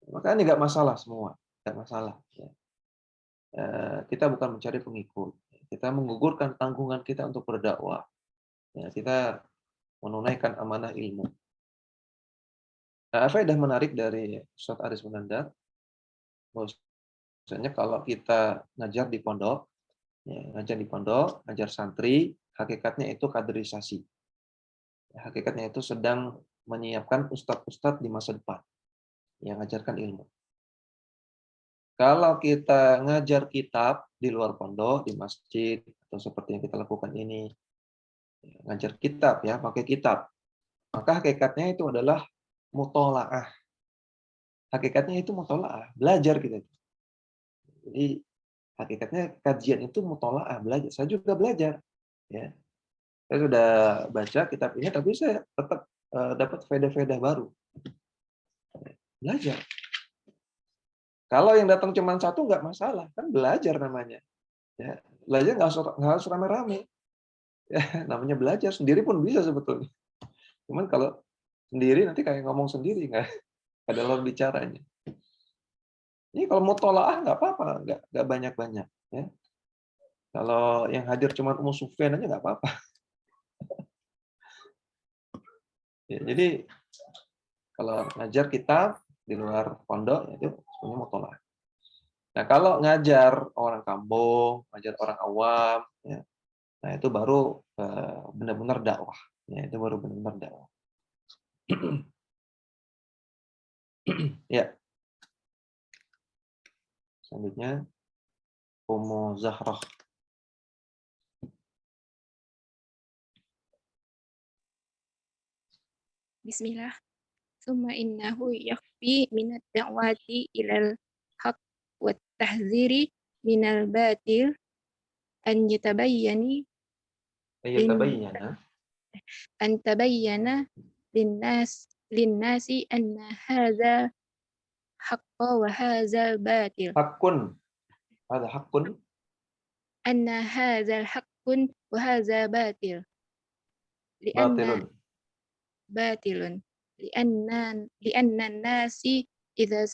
Maka ini nggak masalah semua, nggak masalah. Ya. Kita bukan mencari pengikut, kita menggugurkan tanggungan kita untuk berdakwah. Ya, kita menunaikan amanah ilmu. Nah, faedah menarik dari Ustaz Aris Munandar, bahwasanya kalau kita ngajar di pondok, ngajar santri, hakikatnya itu kaderisasi. Hakikatnya itu sedang menyiapkan ustadz-ustadz di masa depan yang mengajarkan ilmu. Kalau kita ngajar kitab di luar pondok, di masjid, atau seperti yang kita lakukan ini, ngajar kitab ya, pakai kitab, maka hakikatnya itu adalah mutolaah. Hakikatnya itu mutolaah, belajar kita. Jadi hakikatnya kajian itu mutolaah, belajar. Saya juga belajar. Ya. Saya sudah baca kitab ini, tapi saya tetap dapat faedah-faedah baru. Belajar. Kalau yang datang cuma satu nggak masalah, kan belajar namanya. Ya, belajar nggak harus rame-rame. Ya, namanya belajar sendiri pun bisa sebetulnya. Cuman kalau sendiri nanti kayak ngomong sendiri nggak ada lawan bicaranya. Ini kalau mau tolaah nggak apa-apa, nggak banyak-banyak. Ya. Kalau yang hadir cuma Ummu Sufyan aja nggak apa-apa. Ya, jadi kalau ngajar kitab di luar pondok itu sebenarnya mau tolaah. Nah, kalau ngajar orang kampung, ngajar orang awam, ya, nah itu baru benar-benar dakwah. Ya, itu baru benar-benar dakwah. Ya. Selanjutnya Ummu Zahrah. Bismillah. Summa innahu yakfi minad da'wati ilal haq wa tahziri minal batil an yatabayyani an tabayyana linnasi anna hadza haqqa wa hadza batil. Hakun. Ada hakun. Anna hadza haqqun wa hadza batil. Batilun. Batilun. Lianna nasi idza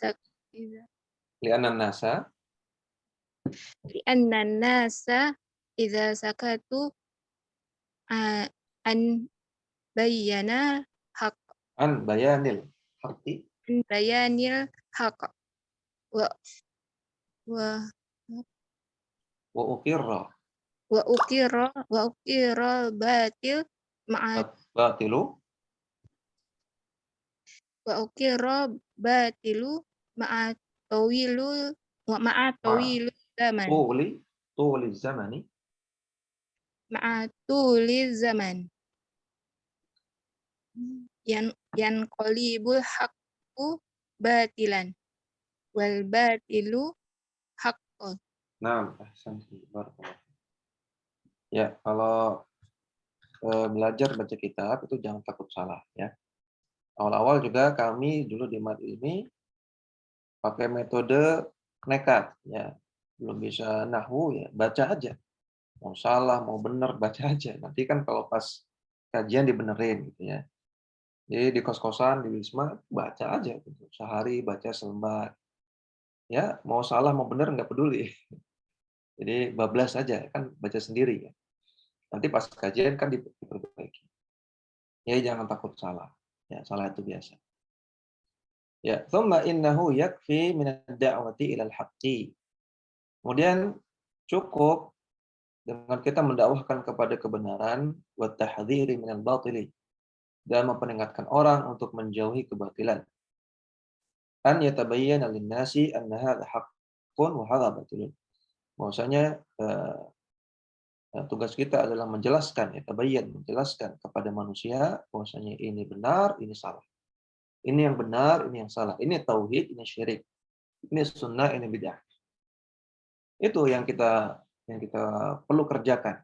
Li'anna nasa lianna nasa idza sakatu an bayyana haq an bayanil haqqi an bayanil haq wa wa wa uqirra wa uqirra batil ma'a batilu wa uqirra batilu ma'a tawilu zaman tuli zamani ma'a tuli zaman yan qalibul haqqu batilan wal batilu haqqun. Nah, ahsanti. Barakallahu. Ya, kalau belajar baca kitab itu jangan takut salah ya. Awal-awal juga kami dulu di Mat ini pakai metode nekat ya. Belum bisa nahwu ya, baca aja. Mau salah, mau benar, baca aja. Nanti kan kalau pas kajian dibenerin gitu ya. Jadi di kos-kosan, di Wisma, baca aja gitu. Sehari baca selembar. Ya, mau salah, mau benar, nggak peduli. Jadi bablas aja, kan baca sendiri ya. Nanti pas kajian kan diperbaiki. Ya, jangan takut salah. Ya, salah itu biasa. Ya, thumma innahu yakfi min ad-da'wati ila al-haqqi. Kemudian cukup dengan kita mendakwahkan kepada kebenaran wa tahdhiri min al-batili dan memperingatkan orang untuk menjauhi kebatilan. An yatabayyana lin-nasi anna hadha haqqun wa hadha batilun. Bahwasanya tugas kita adalah menjelaskan, menjelaskan kepada manusia bahwasanya ini benar, ini salah. Ini yang benar, ini yang salah. Ini tauhid, ini syirik. Ini sunnah, ini bid'ah. Itu yang kita perlu kerjakan.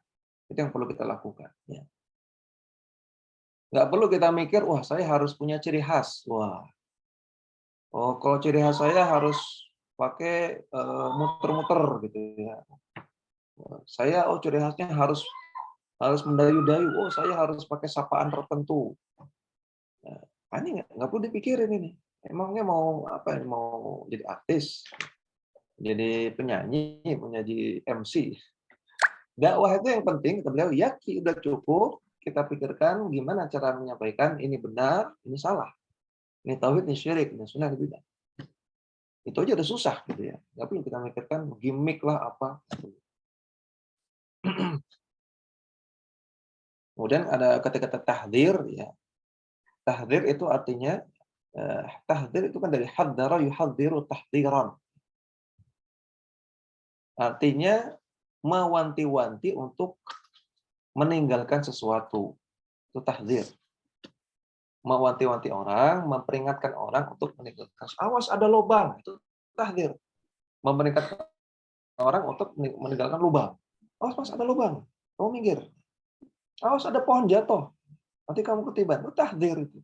Itu yang perlu kita lakukan. Ya. Nggak perlu kita mikir, wah saya harus punya ciri khas. Wah, Oh, kalau ciri khas saya harus pakai muter-muter gitu ya. Saya ciri khasnya harus mendayu-dayu. Oh, saya harus pakai sapaan tertentu. Nah, ini nggak perlu dipikirin ini. Emangnya mau apa? Mau jadi artis, jadi penyanyi, menjadi MC. Dakwah itu yang penting, kata beliau, yaki udah cukup. Kita pikirkan gimana cara menyampaikan ini benar, ini salah. Ini tauhid, ini syirik, ini sunnah, ini bidah. Itu aja udah susah gitu ya. Tapi kita mikirkan gimmick lah apa. Kemudian ada kata-kata tahdzir ya. Tahdzir itu artinya tahdzir itu kan dari hadzara yuhadziru tahdziran. Artinya mewanti-wanti untuk meninggalkan sesuatu. Itu tahdzir. Mewanti-wanti orang, memperingatkan orang untuk meninggalkan. Awas ada lubang, itu tahdzir. Memperingatkan orang untuk meninggalkan lubang. Awas mas ada lubang, kamu minggir. Awas ada pohon jatuh, nanti kamu ketiban. Itu tahdzir itu.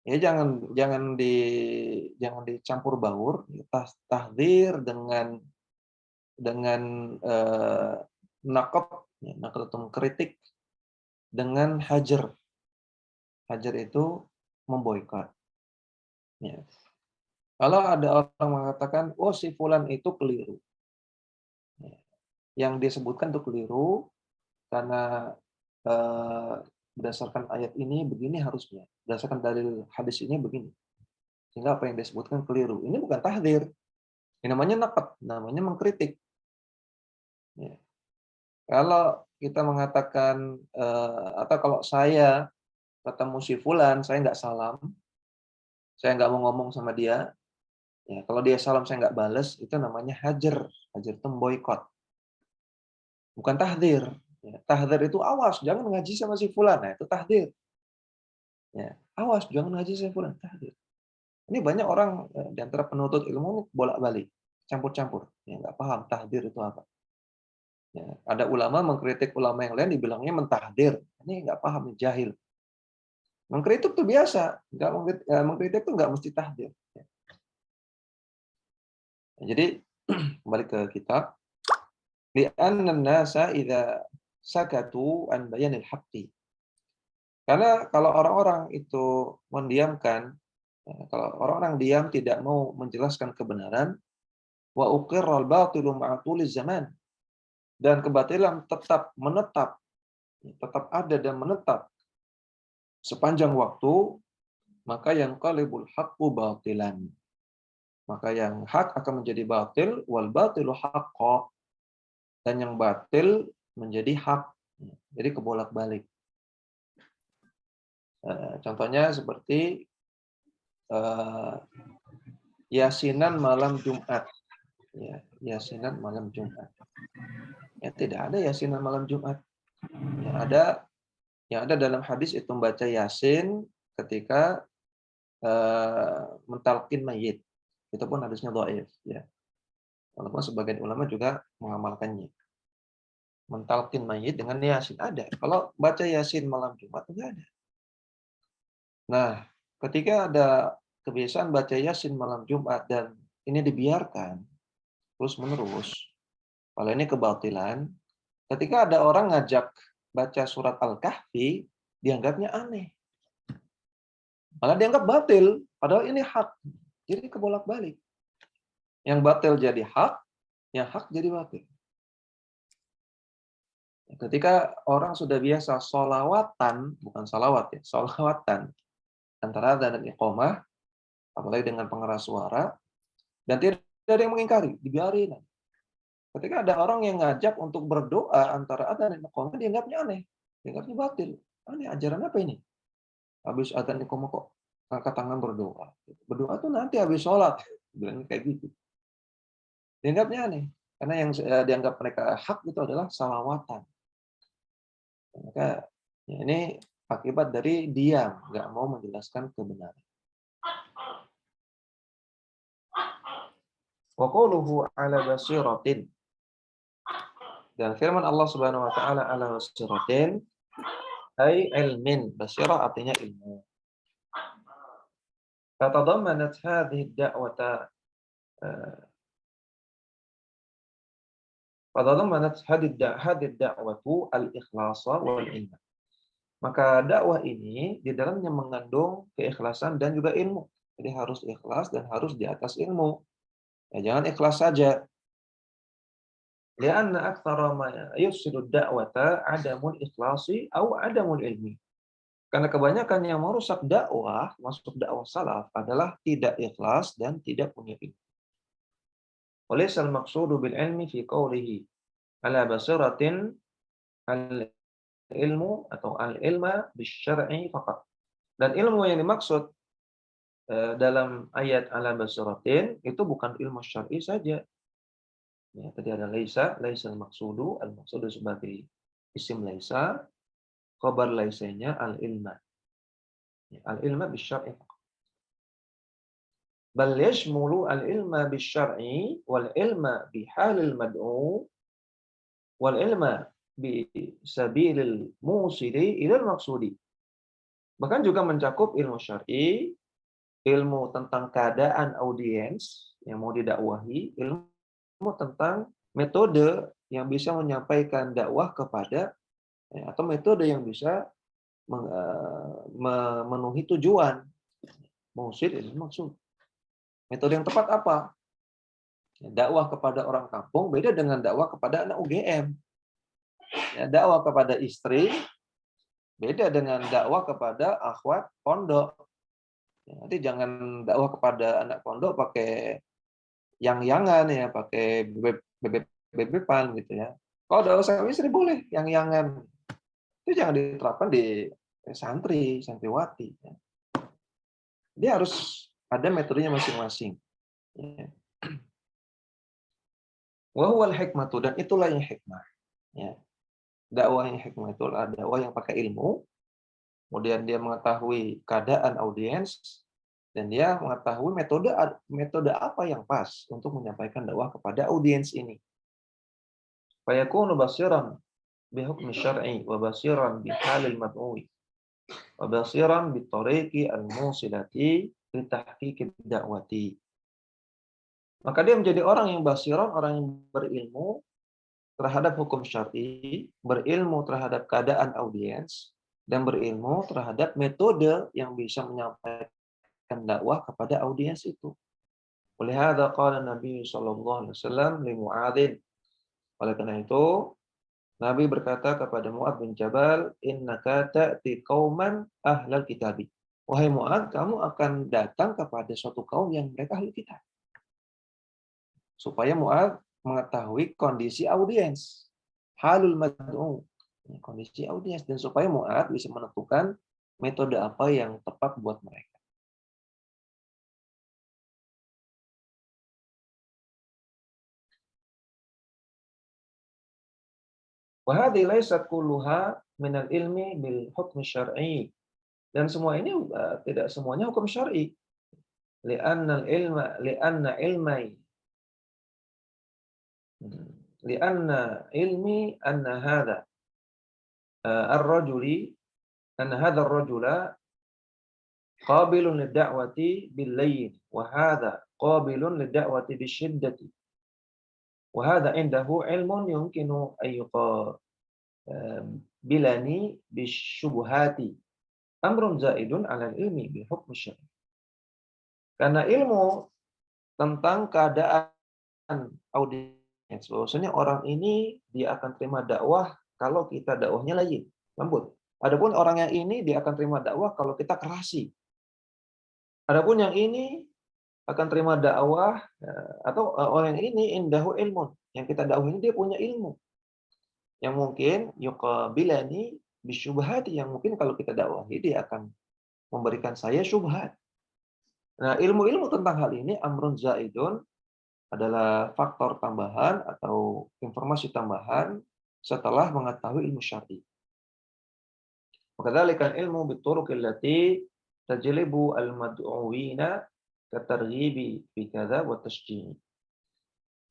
Ya jangan dicampur baur tahdzir dengan naqab, ya, naqab atau kritik dengan hajar. Hajar itu memboikot. Ya. Kalau ada orang mengatakan, oh si fulan itu keliru. Ya. Yang disebutkan itu keliru karena berdasarkan ayat ini begini harusnya. Berdasarkan dalil hadis ini begini. Sehingga apa yang disebutkan keliru. Ini bukan tahdzir. Ini namanya naqad, namanya mengkritik. Ya. Kalau kita mengatakan, atau kalau saya ketemu si fulan, saya nggak salam, saya nggak mau ngomong sama dia, ya, kalau dia salam saya nggak bales, itu namanya hajar. Hajar itu boykot. Bukan tahdzir. Ya, tahdzir itu awas, jangan ngaji sama si fulan. Nah, itu tahdzir. Ya, awas, jangan ngaji sama si fulan. Tahdzir. Ini banyak orang di antara penuntut ilmu ini bolak-balik, campur-campur. Ya, nggak paham tahdzir itu apa. Ya, ada ulama mengkritik ulama yang lain, dibilangnya mentahdzir. Ini nggak paham, jahil. Mengkritik itu biasa, mengkritik itu nggak mesti tahdzir. Ya. Jadi kembali ke kitab. Li'anna an-nasa idza sakatu an bayanil haqqi. Karena kalau orang-orang itu mendiamkan, kalau orang-orang diam tidak mau menjelaskan kebenaran, wa uqirral batilu ma'a tuliz zaman, dan kebatilan tetap menetap, tetap ada dan menetap sepanjang waktu, maka yang qalibul haqqu batilan. Maka yang hak akan menjadi batil, wal batilu haqqa, dan yang batil menjadi hak. Jadi kebolak-balik. Contohnya seperti yasinan malam Jumat. Ya, yasinan malam Jumat. Ya, tidak ada yasinan malam Jumat. Yang ada dalam hadis itu membaca yasin ketika mentalkin mayit. Itu pun hadisnya dhaif. Ya. Walaupun sebagian ulama juga mengamalkannya. Mentalkin mayit dengan yasin ada. Kalau baca yasin malam Jumat tidak ada. Nah, ketika ada kebiasaan baca yasin malam Jumat dan ini dibiarkan terus-menerus, kalau ini kebatilan, ketika ada orang ngajak baca surat Al-Kahfi, dianggapnya aneh. Malah dianggap batil, padahal ini hak. Jadi kebolak-balik. Yang batil jadi hak, yang hak jadi batil. Ketika orang sudah biasa sholawatan, bukan salawat ya, sholawatan, antara adzan dan iqamah, apalagi dengan pengeras suara, dan tidak ada yang mengingkari, dibiarin. Ketika ada orang yang ngajak untuk berdoa antara adzan dan iqamah, dianggapnya aneh, dianggapnya batil. Aneh, ajaran apa ini? Habis adzan iqamah kok angkat tangan berdoa. Berdoa tuh nanti habis sholat, bilangnya kayak gitu. Dianggapnya aneh, karena yang dianggap mereka hak itu adalah salawatan. Maka ya ini akibat dari diam, nggak mau menjelaskan kebenaran. Wa qawluhu ala basiratin. Dan firman Allah Subhanahu wa taala ala basiratin ay ilmin. Basirah artinya ilmu. فتضمنت هذه الدعوة هذه الدعوة الإخلاص والعلم. Maka dakwah ini di dalamnya mengandung keikhlasan dan juga ilmu. Jadi harus ikhlas dan harus di atas ilmu. Ya, jangan ikhlas saja. Lianna aktsara ma yufsidu da'wata adamul ikhlasi atau adamul ilmi. Karena kebanyakan yang merusak dakwah, masuk dakwah salaf adalah tidak ikhlas dan tidak punya ilmu. Walaysa al-maqsudu bil ilmi fi qawlihi ala basiratin al-ilmu atau al-ilma bisyar'i faqat. Dan ilmu yang dimaksud dalam ayat ala basiratin itu bukan ilmu syar'i saja. Ya, tadi ada laisa al-maqsudu, al-maqsudu sebagai isim laisa, khabar laisanya al-ilma. Ya, al-ilma bisyar'i faqat. Bal yashmulu al-ilma bisyar'i wal ilma bihalil mad'u wal ilma bi sabilil musili ilal maqsudi. Bahkan juga mencakup ilmu syar'i, ilmu tentang keadaan audiens yang mau didakwahi, ilmu tentang metode yang bisa menyampaikan dakwah kepada atau metode yang bisa memenuhi tujuan. Musil ilal maksud. Metode yang tepat apa? Dakwah kepada orang kampung beda dengan dakwah kepada anak UGM. Ya, dakwah kepada istri beda dengan dakwah kepada akhwat pondok. Ya, nanti jangan dakwah kepada anak pondok pakai yang-yangan ya, pakai bebek-bebekan gitu ya. Kalau dakwah sama istri boleh yang-yangan. Itu jangan diterapkan di santriwati. Ya. Dia harus ada metodenya masing-masing. Ya. Wa huwal hikmatu, dan itulah yang hikmah. Ya. Dakwah yang hikmah itu adalah dakwah yang pakai ilmu, kemudian dia mengetahui keadaan audiens, dan dia mengetahui metode apa yang pas untuk menyampaikan dakwah kepada audiens ini. Fayakunu basiran bihukmi syar'i wa basiran bihalil mad'u'i wa basiran bitariqi al-musilati li tahqiqid da'wati. Maka dia menjadi orang yang basiran, orang yang berilmu terhadap hukum syar'i, berilmu terhadap keadaan audiens, dan berilmu terhadap metode yang bisa menyampaikan dakwah kepada audiens itu. Oleh hadza qala Nabi sallallahu alaihi wasallam li Mu'adzin. Oleh karena itu, Nabi berkata kepada Mu'adz bin Jabal, "Innaka ta'ti qauman ahlal kitabi." Wahai Mu'adz, kamu akan datang kepada suatu kaum yang mereka ahli kitab. Supaya Mu'adz mengetahui kondisi audiens, halul mad'u, kondisi audiens, dan supaya Mu'adz bisa menentukan metode apa yang tepat buat mereka. Wa hadhihi laysat kulluha minal ilmi bil hukm syar'i. Dan semua ini tidak semuanya hukum syar'i. Li'anna ilmi anna hadha ar-rajuli anna hadha ar-rajula qabilun lid-da'wati bil-layyin wa hadha qabilun lid-da'wati bish-shiddati wa hadha indahu ilmun yumkinu an yuqabilani bish-syubhati amrun zaidun 'ala al-ilmi bil hukm syar'i. Karena ilmu tentang keadaan audiens, bahwasanya orang ini dia akan terima dakwah kalau kita dakwahnya layyin, lembut. Adapun orang yang ini dia akan terima dakwah kalau kita kerasi. Adapun yang ini akan terima dakwah atau orang ini indahu ilmun, yang kita dakwah ini dia punya ilmu yang mungkin yuqabilani bisyubhati, yang mungkin kalau kita dakwahi dia akan memberikan saya syubhat. Nah, ilmu-ilmu tentang hal ini amrun zaidun adalah faktor tambahan atau informasi tambahan setelah mengetahui ilmu syar'i. Wakadzalika ilmu bituruqil lati tajlibu al-mad'uwina katarghibi fi kadza wa tasjih.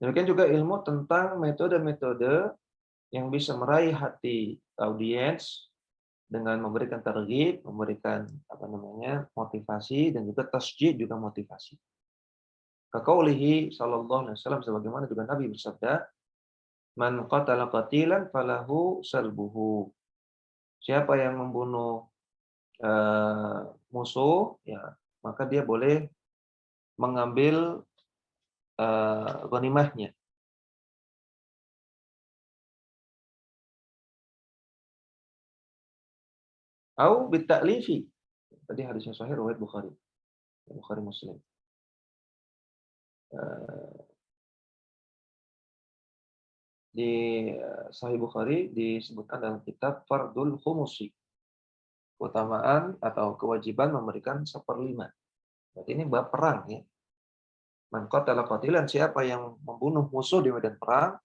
Demikian juga ilmu tentang metode-metode yang bisa meraih hati audiens dengan memberikan targhib, memberikan motivasi, dan juga tasjid, juga motivasi. Kaqaulihi sallallahu alaihi wasallam, sebagaimana juga Nabi bersabda, "Man qatala qatilan falahu salbuhu." Siapa yang membunuh musuh, ya, maka dia boleh mengambil ghanimahnya. Au bitaklifi. Tadi hadisnya sahih riwayat Bukhari. Bukhari Muslim. Di Sahih Bukhari disebutkan dalam kitab Fardul Khumusi. Keutamaan atau kewajiban memberikan 1/5. Berarti ini bab perang, ya. Man qatala qatilan, siapa yang membunuh musuh di medan perang,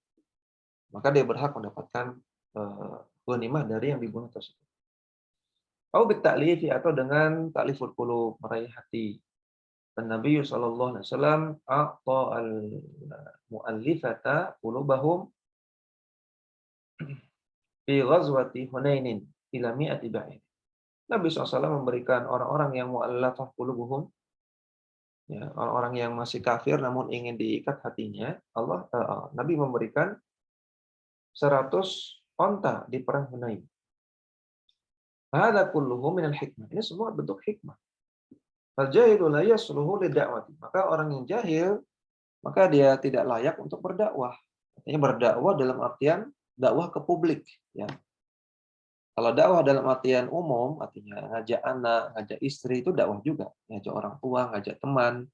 maka dia berhak mendapatkan ghanimah dari yang dibunuh tersebut. Au bitaklifi, atau dengan takliful qulub, meraih hati. Dan Nabi sallallahu alaihi wasallam a'ta al-mu'allifata qulubahum fi ghazwati Hunainin ila mi'ati ba'in. Nabi SAW memberikan orang-orang yang mu'allafah qulubuhum, ya, orang-orang yang masih kafir namun ingin diikat hatinya, Nabi memberikan 100 onta di perang Hunain. Hadza kulluhu minal hikmah. Ini semua bentuk hikmah. Al-jahilu la yasluhu lid'awati. Maka orang yang jahil, maka dia tidak layak untuk berdakwah. Artinya berdakwah dalam artian dakwah ke publik, ya. Kalau dakwah dalam artian umum, artinya ngajak anak, ngajak istri, itu dakwah juga. Ngajak orang tua, ngajak teman.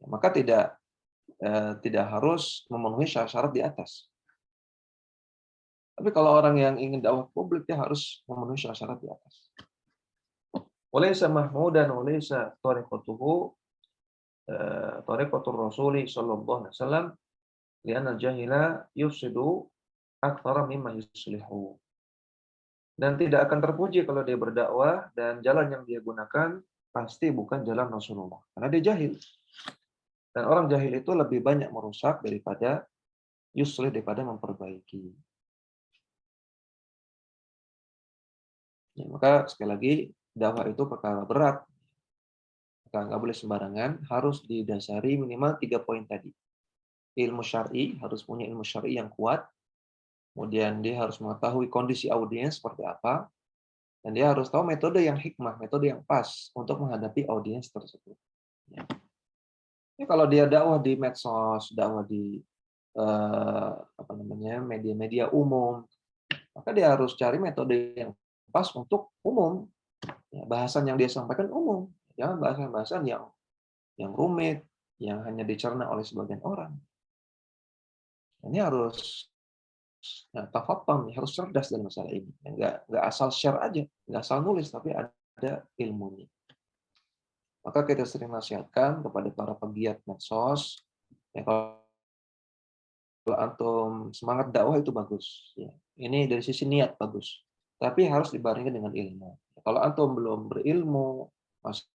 Maka tidak harus memenuhi syarat-syarat di atas. Tapi kalau orang yang ingin dakwah publik, dia harus memenuhi syarat-syarat di atas. Walaysa mahmudan walaysa tariqatuhu tariqatur rasuli sallallahu alaihi wasallam li'anna al-jahila yufsidu aktsara mimma yuslihu. Dan tidak akan terpuji kalau dia berdakwah dan jalan yang dia gunakan pasti bukan jalan Rasulullah, karena dia jahil. Dan orang jahil itu lebih banyak merusak daripada yuslih, daripada memperbaiki. Ya, maka sekali lagi, dakwah itu perkara berat. Maka nggak boleh sembarangan, harus didasari minimal 3 poin tadi. Ilmu syar'i, harus punya ilmu syar'i yang kuat. Kemudian dia harus mengetahui kondisi audiens seperti apa. Dan dia harus tahu metode yang hikmah, metode yang pas untuk menghadapi audiens tersebut. Ya. Ya, kalau dia dakwah di medsos, dakwah di media-media umum, maka dia harus cari metode yang pas untuk umum. Ya, bahasan yang dia sampaikan umum, jangan bahasan-bahasan yang rumit, yang hanya dicerna oleh sebagian orang. Ini harus tafattam, harus cerdas dalam masalah ini. Nggak asal share aja, nggak asal nulis, tapi ada ilmunya. Maka kita sering nasihatkan kepada para pegiat medsos, ya, kalau antum semangat dakwah itu bagus. Ya. Ini dari sisi niat bagus, tapi harus dibarengkan dengan ilmu. Kalau antum belum berilmu, masih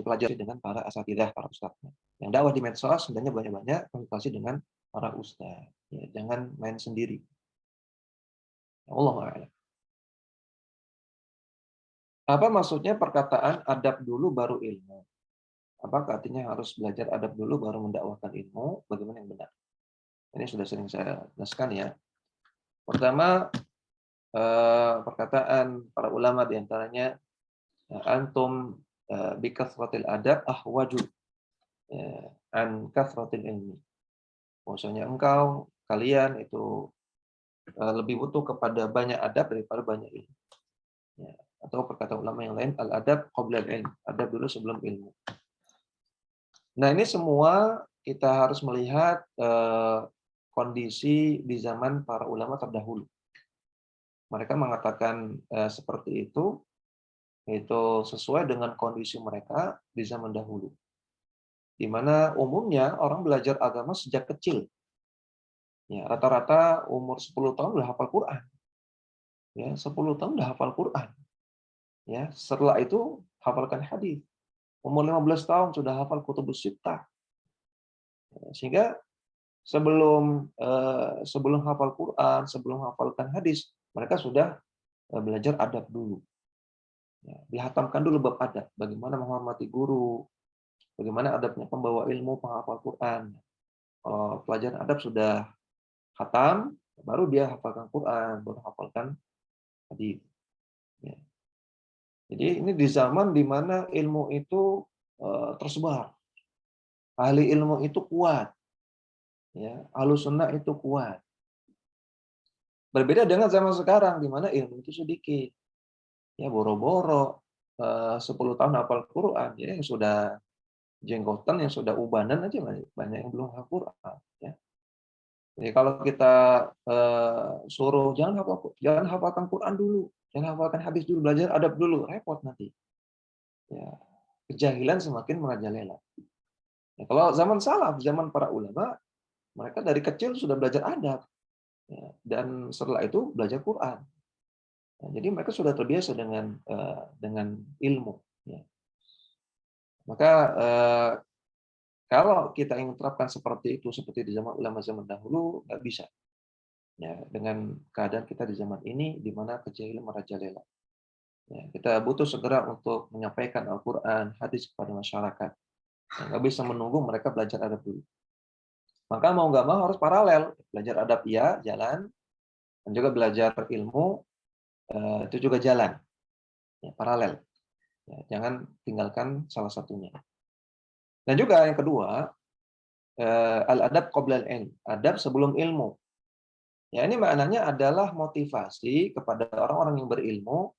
pelajari dengan para asatidzah, para ustadznya. Yang dakwah di medsos sebenarnya banyak-banyak konsultasi dengan para ustadz. Ya, jangan main sendiri. Wallahu a'lam. Apa maksudnya perkataan adab dulu baru ilmu? Apakah artinya harus belajar adab dulu baru mendakwahkan ilmu? Bagaimana yang benar? Ini sudah sering saya jelaskan, ya. Pertama, perkataan para ulama diantaranya, antum bi kathratil adab ahwaju an kathratil ilmi. Maksudnya kalian itu lebih butuh kepada banyak adab daripada banyak ilmu. Ya. Atau perkataan ulama yang lain, al-adab qabla al-ilm. Adab dulu sebelum ilmu. Nah, ini semua kita harus melihat kondisi di zaman para ulama terdahulu. Mereka mengatakan seperti itu sesuai dengan kondisi mereka di zaman dahulu. Di mana umumnya orang belajar agama sejak kecil. Ya, rata-rata umur 10 tahun udah hafal Quran. Ya, 10 tahun udah hafal Quran. Ya, setelah itu hafalkan hadis. Umur 15 tahun sudah hafal kutubus sittah. Sehingga sebelum hafal Quran, sebelum hafalkan hadis, mereka sudah belajar adab dulu. Ya, dihatamkan dulu bab adab, bagaimana menghormati guru, bagaimana adabnya pembawa ilmu, penghafal Quran. Kalau pelajaran adab sudah khatam, baru dia hafalkan Quran, baru hafalkan hadis. Ya. Jadi ini di zaman di mana ilmu itu tersebar, ahli ilmu itu kuat, ya, ahlus sunnah itu kuat. Berbeda dengan zaman sekarang di mana ilmu itu sedikit. Ya boro-boro 10 tahun hafal Quran, ya yang sudah jenggotan, yang sudah ubanan aja banyak yang belum hafal Quran. Ya. Jadi kalau kita suruh jangan hafalkan Quran dulu, jangan hafalkan hadis dulu, belajar adab dulu, repot nanti. Ya, kejahilan semakin merajalela. Ya, kalau zaman salaf, zaman para ulama, mereka dari kecil sudah belajar adab, ya, dan setelah itu belajar Quran. Nah, jadi mereka sudah terbiasa dengan ilmu. Ya. Maka kalau kita ingin terapkan seperti itu, seperti di zaman ulama zaman dahulu, nggak bisa. Ya, dengan keadaan kita di zaman ini, di mana kejahilan merajalela. Ya, kita butuh segera untuk menyampaikan Al-Quran, hadis kepada masyarakat. Ya, nggak bisa menunggu mereka belajar adab dulu. Maka mau nggak mau harus paralel. Belajar adab iya, jalan. Dan juga belajar ilmu, itu juga jalan. Ya, paralel. Ya, jangan tinggalkan salah satunya. Dan juga yang kedua, al-adab qabla al-ilm. Adab sebelum ilmu. Ya, ini maknanya adalah motivasi kepada orang-orang yang berilmu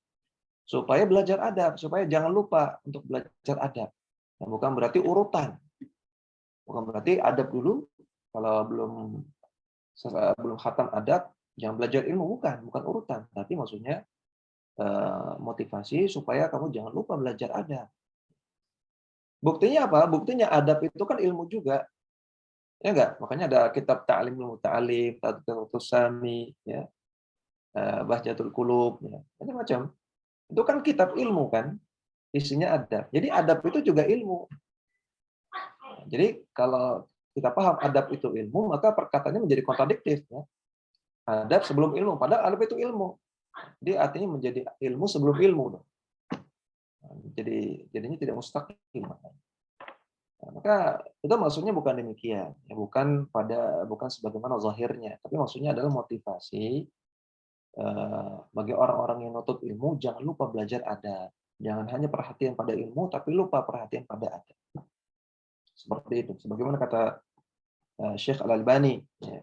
supaya belajar adab, supaya jangan lupa untuk belajar adab. Nah, bukan berarti urutan. Bukan berarti adab dulu, kalau belum khatam adab, jangan belajar ilmu, bukan urutan. Tapi maksudnya motivasi supaya kamu jangan lupa belajar adab. Buktinya apa? Buktinya adab itu kan ilmu juga. Ya enggak? Makanya ada kitab Ta'lim ilmu ta'lim, Tadhkiratus Sami, ya, Bahjatul Qulub, ya, macam-macam. Itu kan kitab ilmu kan, isinya adab. Jadi adab itu juga ilmu. Jadi kalau kita paham adab itu ilmu, maka perkataannya menjadi kontradiktif. Ya. Adab sebelum ilmu, padahal adab itu ilmu. Dia artinya menjadi ilmu sebelum ilmu. Jadinya tidak mustaqim. Nah, maka itu maksudnya bukan demikian, ya, bukan sebagaimana zahirnya, tapi maksudnya adalah motivasi bagi orang-orang yang menuntut ilmu, jangan lupa belajar adab. Jangan hanya perhatian pada ilmu, tapi lupa perhatian pada adab. Seperti itu. Sebagaimana kata Syekh Al-Albani, ya,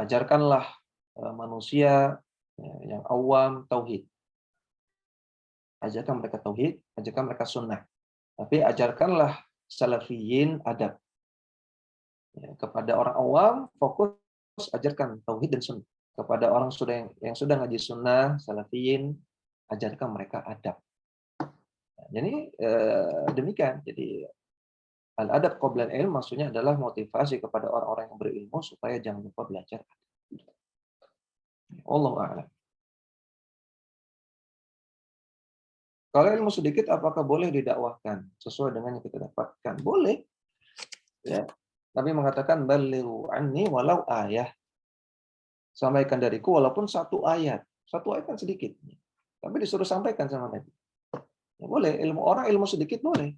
ajarkanlah manusia yang awam tauhid. Ajarkan mereka tauhid, ajarkan mereka sunnah. Tapi ajarkanlah salafiyin adab. Ya, kepada orang awam, fokus ajarkan tauhid dan sunnah. Kepada orang yang sudah ngaji sunnah, salafiyin, ajarkan mereka adab. Nah, jadi demikian. Jadi al-adab qabla al-ilm maksudnya adalah motivasi kepada orang-orang yang berilmu supaya jangan lupa belajar. Wallahu a'lam. Kalau ilmu sedikit, apakah boleh didakwahkan sesuai dengan yang kita dapatkan? Boleh. Ya. Nabi mengatakan balighu anni walau ayah. Sampaikan dariku walaupun satu ayat. Satu ayat kan sedikit. Tapi disuruh sampaikan sama Nabi. Ya, boleh. Ilmu sedikit boleh.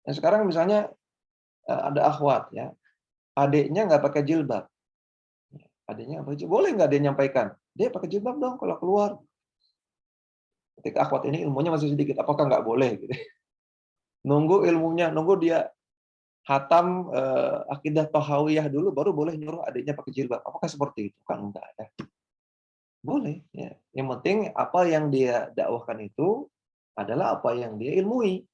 Nah, sekarang misalnya ada akhwat, ya, adiknya nggak pakai jilbab. Adiknya boleh nggak dia nyampaikan? Dia pakai jilbab dong kalau keluar. Ketika akhwat ini ilmunya masih sedikit, apakah nggak boleh? Gitu. Nunggu ilmunya, nunggu dia hatam akidah Tahawiyah dulu, baru boleh nyuruh adiknya pakai jilbab. Apakah seperti itu? Kan enggak ada. Boleh. Ya. Yang penting apa yang dia dakwahkan itu adalah apa yang dia ilmui.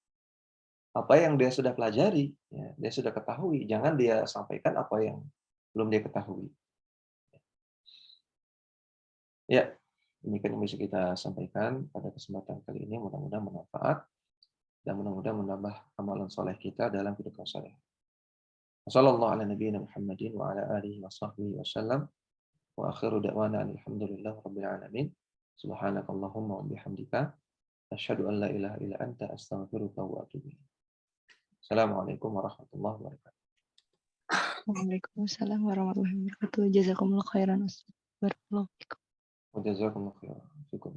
Apa yang dia sudah pelajari. Ya. Dia sudah ketahui. Jangan dia sampaikan apa yang belum dia ketahui. Ya. Demikian yang bisa kita sampaikan pada kesempatan kali ini. Mudah-mudahan bermanfaat dan mudah-mudahan menambah amalan soleh kita dalam kehidupan soleh. Wassallallahu ala nabiyina Muhammadin wa ala alihi wa sahbihi wasallam. Wa akhiru da'wana alhamdulillah rabbil alamin. Subhanakallahumma wa bihamdika asyhadu an la ilaha illa anta astaghfiruka wa atubu ilaik. Assalamualaikum warahmatullahi wabarakatuh. Waalaikumsalam warahmatullahi wabarakatuh. Jazakumullah khairan. Ustaz. Barakallahu fikum. Wa jazakumullah khairan. Syukur.